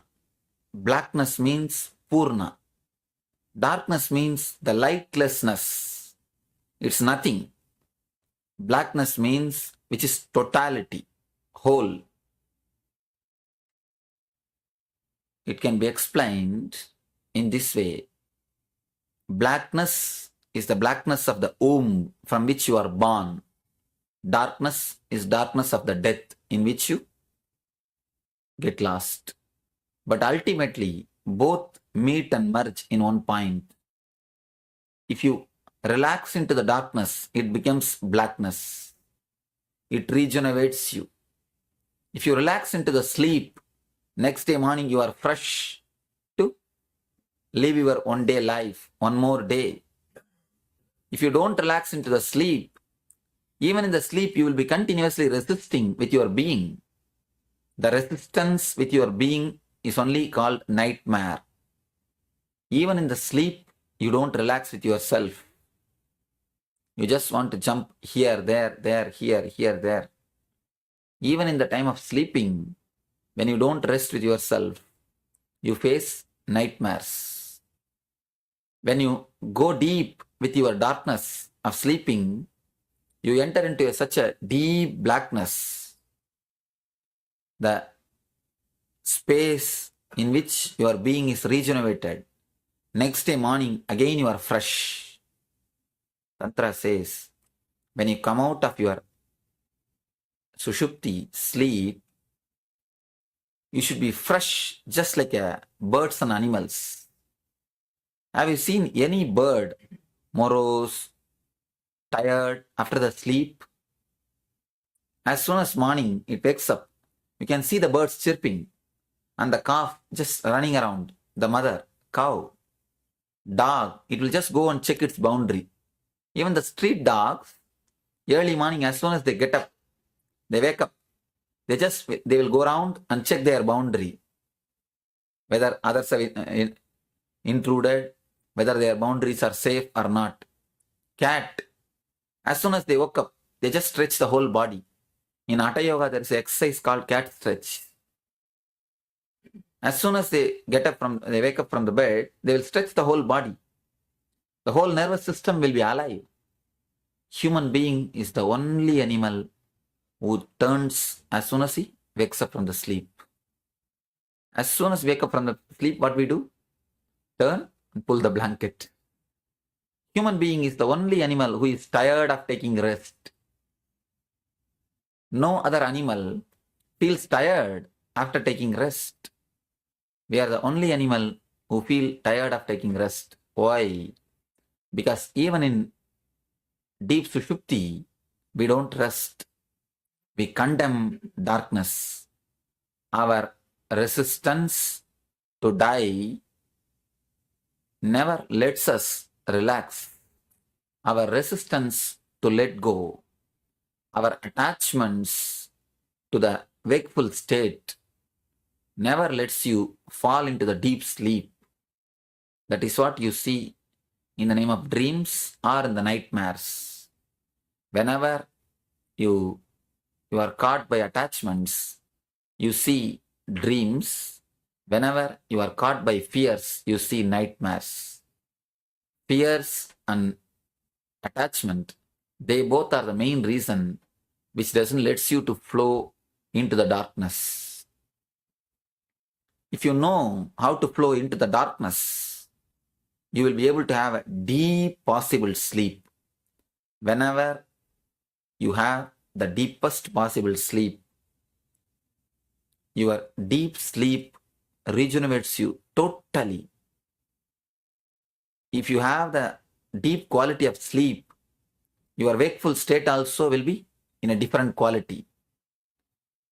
Blackness means purna. Darkness means the lightlessness. It's nothing. Blackness means which is totality, whole. It can be explained in this way. Blackness is the blackness of the womb from which you are born. Darkness is darkness of the death in which you get lost. But ultimately, both meet and merge in one point. If you relax into the darkness, it becomes blackness. It regenerates you. If you relax into the sleep, next day morning you are fresh to live your one day life, one more day. If you don't relax into the sleep, even in the sleep you will be continuously resisting with your being. The resistance with your being is only called nightmare. Even in the sleep, you don't relax with yourself. You just want to jump here, there, here, there. Even in the time of sleeping, when you don't rest with yourself, you face nightmares. When you go deep with your darkness of sleeping, you enter into such a deep blackness. The space in which your being is regenerated. Next day morning, again you are fresh. Tantra says, when you come out of your sushupti, sleep, you should be fresh just like birds and animals. Have you seen any bird morose, tired after the sleep? As soon as morning it wakes up, you can see the birds chirping and the calf just running around, the mother, cow, dog, it will just go and check its boundary. Even the street dogs, early morning, as soon as they get up, they wake up, they will go around and check their boundary, whether others have intruded, whether their boundaries are safe or not. Cat, as soon as they woke up, they just stretch the whole body. In Hatha Yoga, there is an exercise called cat stretch. As soon as they wake up from the bed, they will stretch the whole body. The whole nervous system will be alive. Human being is the only animal who turns as soon as he wakes up from the sleep. As soon as we wake up from the sleep, what we do? Turn and pull the blanket. Human being is the only animal who is tired of taking rest. No other animal feels tired after taking rest. We are the only animal who feel tired of taking rest. Why? Because even in deep sushupti, we don't rest. We condemn darkness. Our resistance to die never lets us relax. Our resistance to let go, our attachments to the wakeful state never lets you fall into the deep sleep. That is what you see in the name of dreams or in the nightmares. Whenever you are caught by attachments, you see dreams. Whenever you are caught by fears, you see nightmares. Fears and attachment, they both are the main reason which doesn't let you to flow into the darkness. If you know how to flow into the darkness, you will be able to have a deep possible sleep. Whenever you have the deepest possible sleep, your deep sleep regenerates you totally. If you have the deep quality of sleep, your wakeful state also will be in a different quality.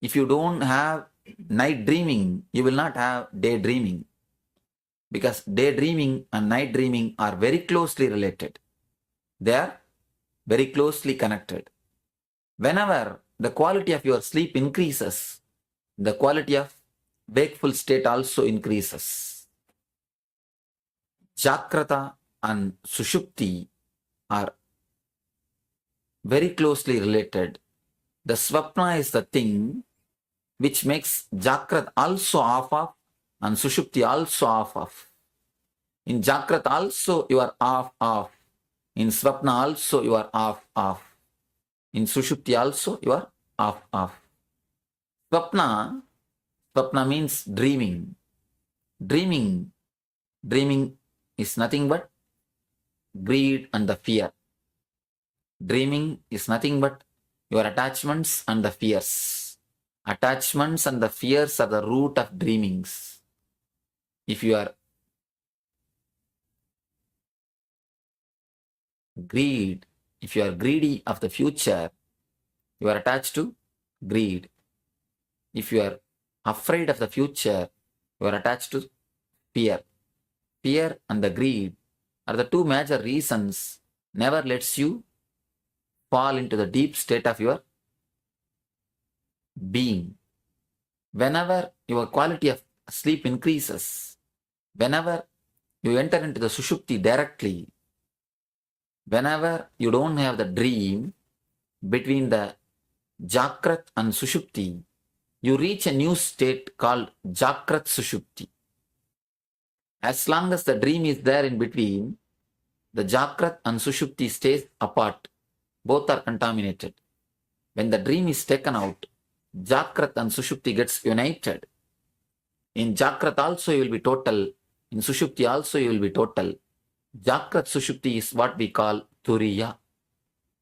If you don't have night dreaming, you will not have daydreaming, because daydreaming and night dreaming are very closely related. They are very closely connected. Whenever the quality of your sleep increases, the quality of wakeful state also increases. Jagrata and Sushupti are very closely related. The Swapna is the thing which makes Jagrat also off and Sushupti also off. In Jagrat also you are off. In Swapna also you are off. In Sushupti also you are off. Swapna means dreaming. Dreaming is nothing but greed and the fear. Dreaming is nothing but your attachments and the fears. Attachments and the fears are the root of dreamings. If you are greedy of the future, you are attached to greed. If you are afraid of the future, you are attached to fear. Fear and the greed are the two major reasons never lets you fall into the deep state of your being. Whenever your quality of sleep increases, whenever you enter into the Sushupti directly, whenever you don't have the dream between the Jagrat and Sushupti, you reach a new state called Jagrat Sushupti. As long as the dream is there in between, the Jagrat and Sushupti stays apart. Both are contaminated. When the dream is taken out, Jagrat and Sushupti gets united. In Jagrat also you will be total. In Sushupti also you will be total. Jagrat Sushupti is what we call Turiya,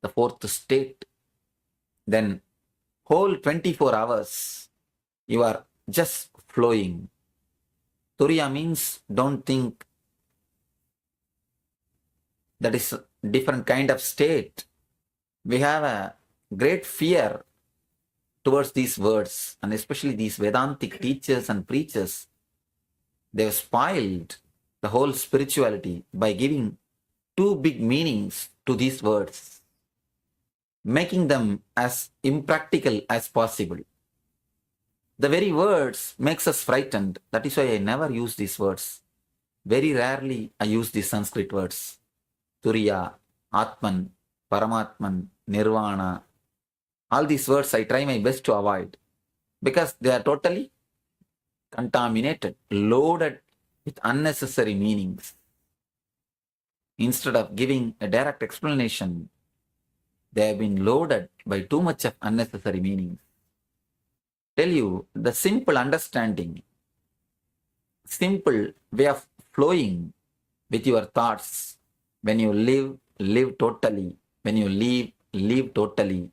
the fourth state. Then whole 24 hours you are just flowing. Turiya means don't think. That is a different kind of state. We have a great fear towards these words, and especially these Vedantic teachers and preachers. They have spoiled the whole spirituality by giving two big meanings to these words, making them as impractical as possible. The very words makes us frightened. That is why I never use these words. Very rarely I use these Sanskrit words. Turiya, Atman, Paramatman, Nirvana. All these words I try my best to avoid because they are totally contaminated, loaded with unnecessary meanings. Instead of giving a direct explanation, they have been loaded by too much of unnecessary meanings. Tell you the simple understanding, simple way of flowing with your thoughts. When you live totally. When you leave totally.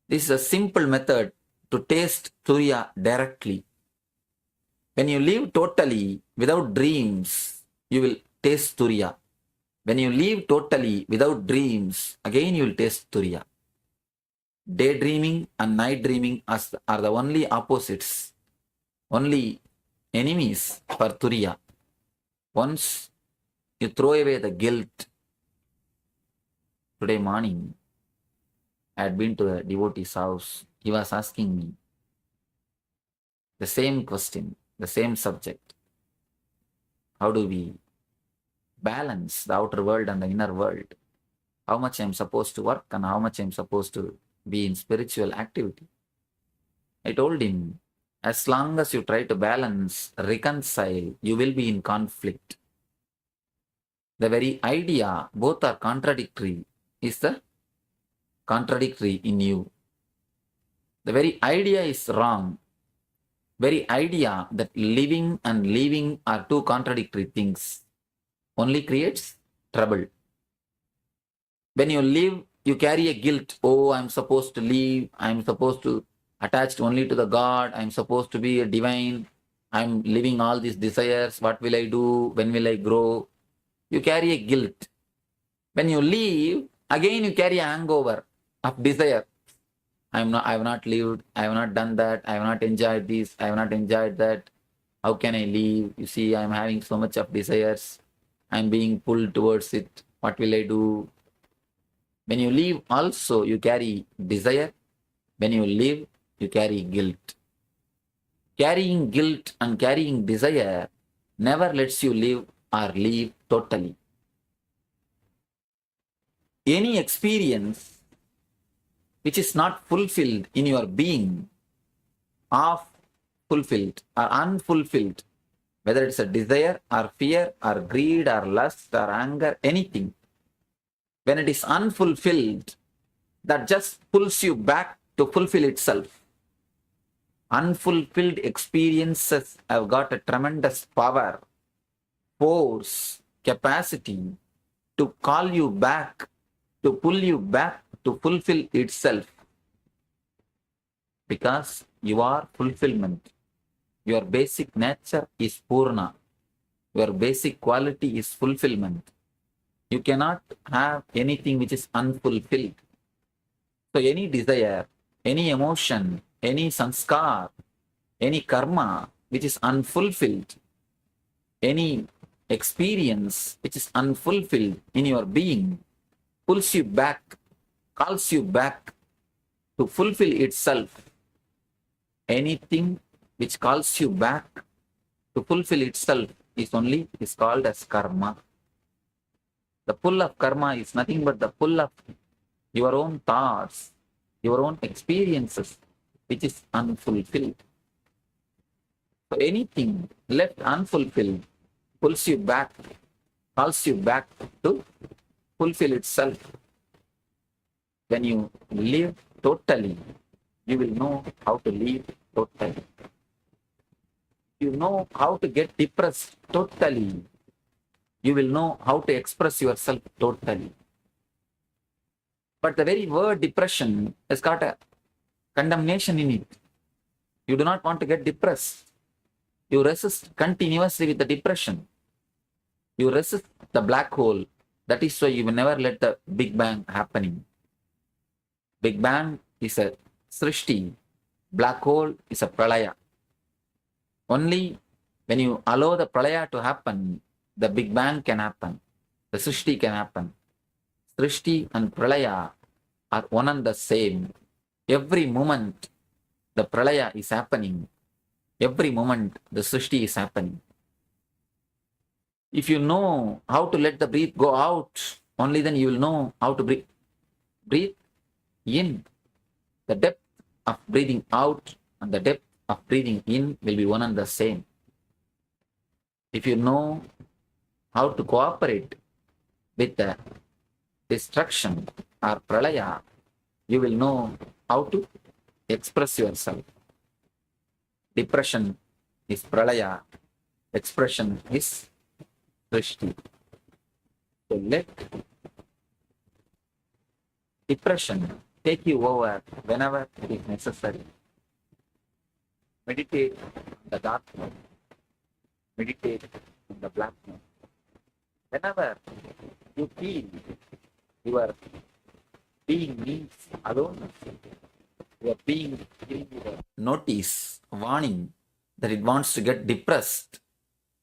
This is a simple method to taste Turiya directly. When you live totally without dreams, you will taste Turiya. When you live totally without dreams, again you will taste Turiya. Daydreaming and night dreaming are the only opposites, only enemies for Turiya. Once You throw away the guilt. Today morning, I had been to a devotee's house. He was asking me the same question, the same subject. How do we balance the outer world and the inner world? How much I am supposed to work and how much I am supposed to be in spiritual activity? I told him, as long as you try to balance, reconcile, you will be in conflict. The very idea, both are contradictory, is the contradictory in you. The very idea is wrong. Very idea that living and leaving are two contradictory things only creates trouble. When you live, you carry a guilt. Oh, I'm supposed to leave. I'm supposed to attached only to the God. I'm supposed to be a divine. I'm living all these desires. What will I do? When will I grow? You carry a guilt. When you leave, again you carry a hangover of desire. I have not lived, I have not done that, I have not enjoyed this, I have not enjoyed that. How can I leave? You see, I am having so much of desires. I am being pulled towards it. What will I do? When you leave also, you carry desire. When you live, you carry guilt. Carrying guilt and carrying desire never lets you live or leave totally. Any experience which is not fulfilled in your being, half fulfilled or unfulfilled, whether it's a desire or fear or greed or lust or anger, anything, when it is unfulfilled, that just pulls you back to fulfill itself. Unfulfilled experiences have got a tremendous power, force, capacity to call you back, to pull you back to fulfill itself, because you are fulfillment. Your basic nature is Purna. Your basic quality is fulfillment. You cannot have anything which is unfulfilled. So any desire, any emotion, any sanskar, any karma which is unfulfilled, any experience which is unfulfilled in your being, pulls you back, calls you back to fulfill itself. Anything which calls you back to fulfill itself is called as karma. The pull of karma is nothing but the pull of your own thoughts, your own experiences, which is unfulfilled. So anything left unfulfilled pulls you back, calls you back to fulfill itself. When you live totally, you will know how to live totally. You know how to get depressed totally. You will know how to express yourself totally. But the very word depression has got a condemnation in it. You do not want to get depressed. You resist continuously with the depression. You resist the black hole. That is why you will never let the Big Bang happening. Big Bang is a Srishti. Black hole is a Pralaya. Only when you allow the Pralaya to happen, the Big Bang can happen. The Srishti can happen. Srishti and Pralaya are one and the same. Every moment the Pralaya is happening. Every moment the Srishti is happening. If you know how to let the breath go out, only then you will know how to breathe. Breathe in. The depth of breathing out and the depth of breathing in will be one and the same. If you know how to cooperate with the destruction or pralaya, you will know how to express yourself. Depression is pralaya, expression is Srishti. So let depression take you over whenever it is necessary. Meditate on the darkness. Meditate on the blackness. Whenever you feel your being needs aloneness, your being giving you a notice, warning that it wants to get depressed,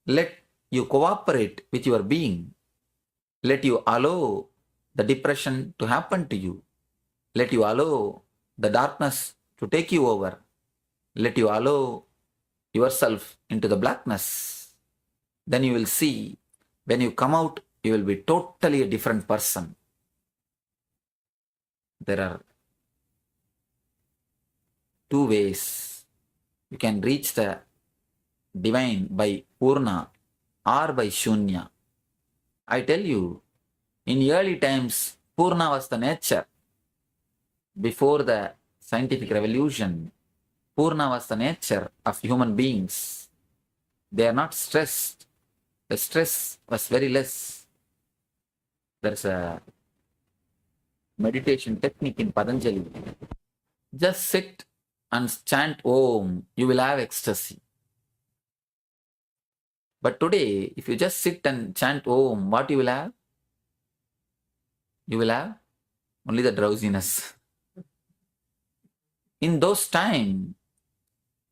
let you cooperate with your being. Let you allow the depression to happen to you. Let you allow the darkness to take you over. Let you allow yourself into the blackness. Then you will see, when you come out, you will be totally a different person. There are two ways. You can reach the divine by Purna or by Shunya. I tell you, in early times, Purna was the nature. Before the scientific revolution, Purna was the nature of human beings. They are not stressed. The stress was very less. There's a meditation technique in Patanjali. Just sit and chant Om, you will have ecstasy. But today, if you just sit and chant Om, what you will have? You will have only the drowsiness. In those times,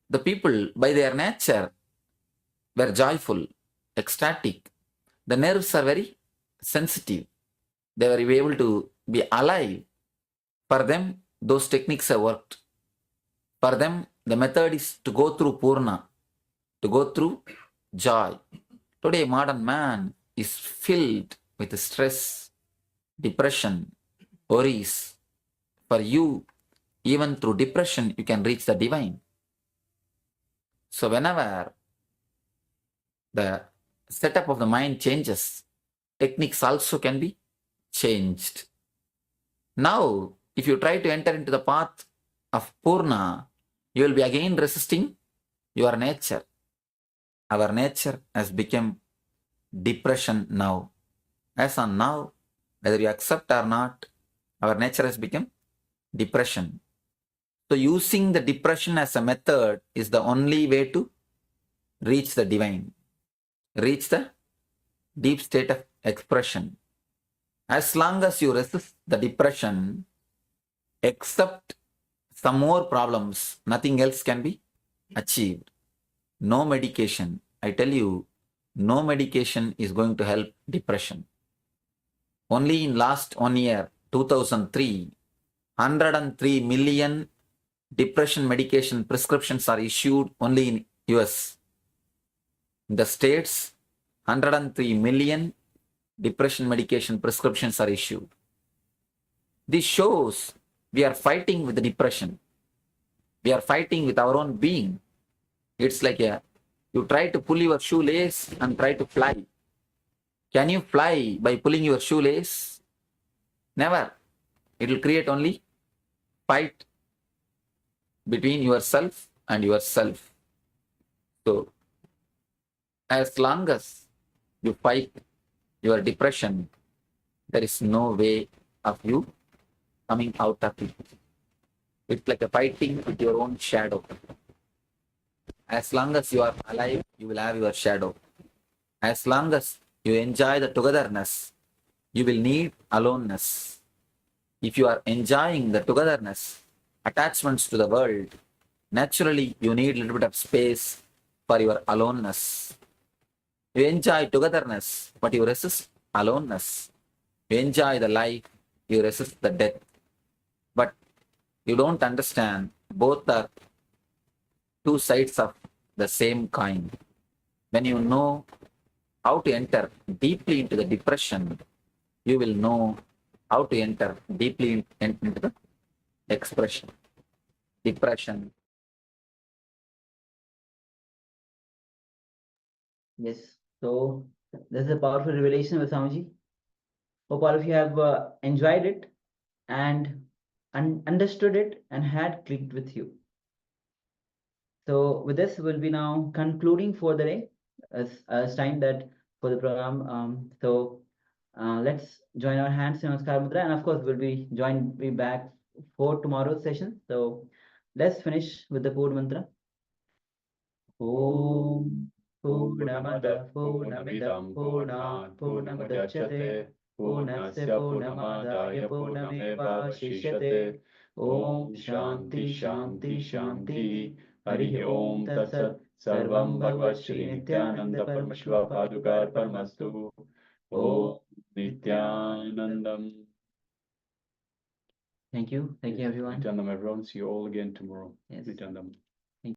the people, by their nature, were joyful, ecstatic. The nerves are very sensitive. They were able to be alive. For them, those techniques have worked. For them, the method is to go through Purna, to go through joy. Today, modern man is filled with stress, depression, worries. For you, even through depression, you can reach the divine. So whenever the setup of the mind changes, techniques also can be changed. Now, if you try to enter into the path of Purna, you will be again resisting your nature. Our nature has become depression now. As on now, whether you accept or not, our nature has become depression. So using the depression as a method is the only way to reach the divine, reach the deep state of expression. As long as you resist the depression, accept some more problems, nothing else can be achieved. No medication. I tell you, no medication is going to help depression. Only in last 1 year, 2003, 103 million depression medication prescriptions are issued only in US. In the States, 103 million depression medication prescriptions are issued. This shows we are fighting with the depression. We are fighting with our own being. It's like you try to pull your shoelace and try to fly. Can you fly by pulling your shoelace? Never. It will create only fight between yourself and yourself. So, as long as you fight your depression, there is no way of you coming out of it. It's like a fighting with your own shadow. As long as you are alive, you will have your shadow. As long as you enjoy the togetherness, you will need aloneness. If you are enjoying the togetherness, attachments to the world, naturally you need a little bit of space for your aloneness. You enjoy togetherness, but you resist aloneness. You enjoy the life, you resist the death. But you don't understand, both are two sides of the same coin. When you know how to enter deeply into the depression, you will know how to enter deeply into the expression. Depression. Yes. So this is a powerful revelation with Swamiji. Hope all of you have enjoyed it and understood it and had clicked with you. So with this, we'll be now concluding for the day as time that for the program. Let's join our hands in Namaskar Mudra, and of course we'll be back for tomorrow's session. So let's finish with the code mantra. Om Purnamada Purnamidam Purnat Purnamudachyate Purnasya Purnamadaya Purnamevavashishyate. Om Shanti Shanti Shanti. Harihi Om Tat Sat. Sarvam Bhagavad Shri Nithyananda Paramashiva Padugar Paramastu. Om Nithyanandam. Thank you. Thank you, everyone. Nithyanandam, everyone. See you all again tomorrow. Yes. Nithyanandam.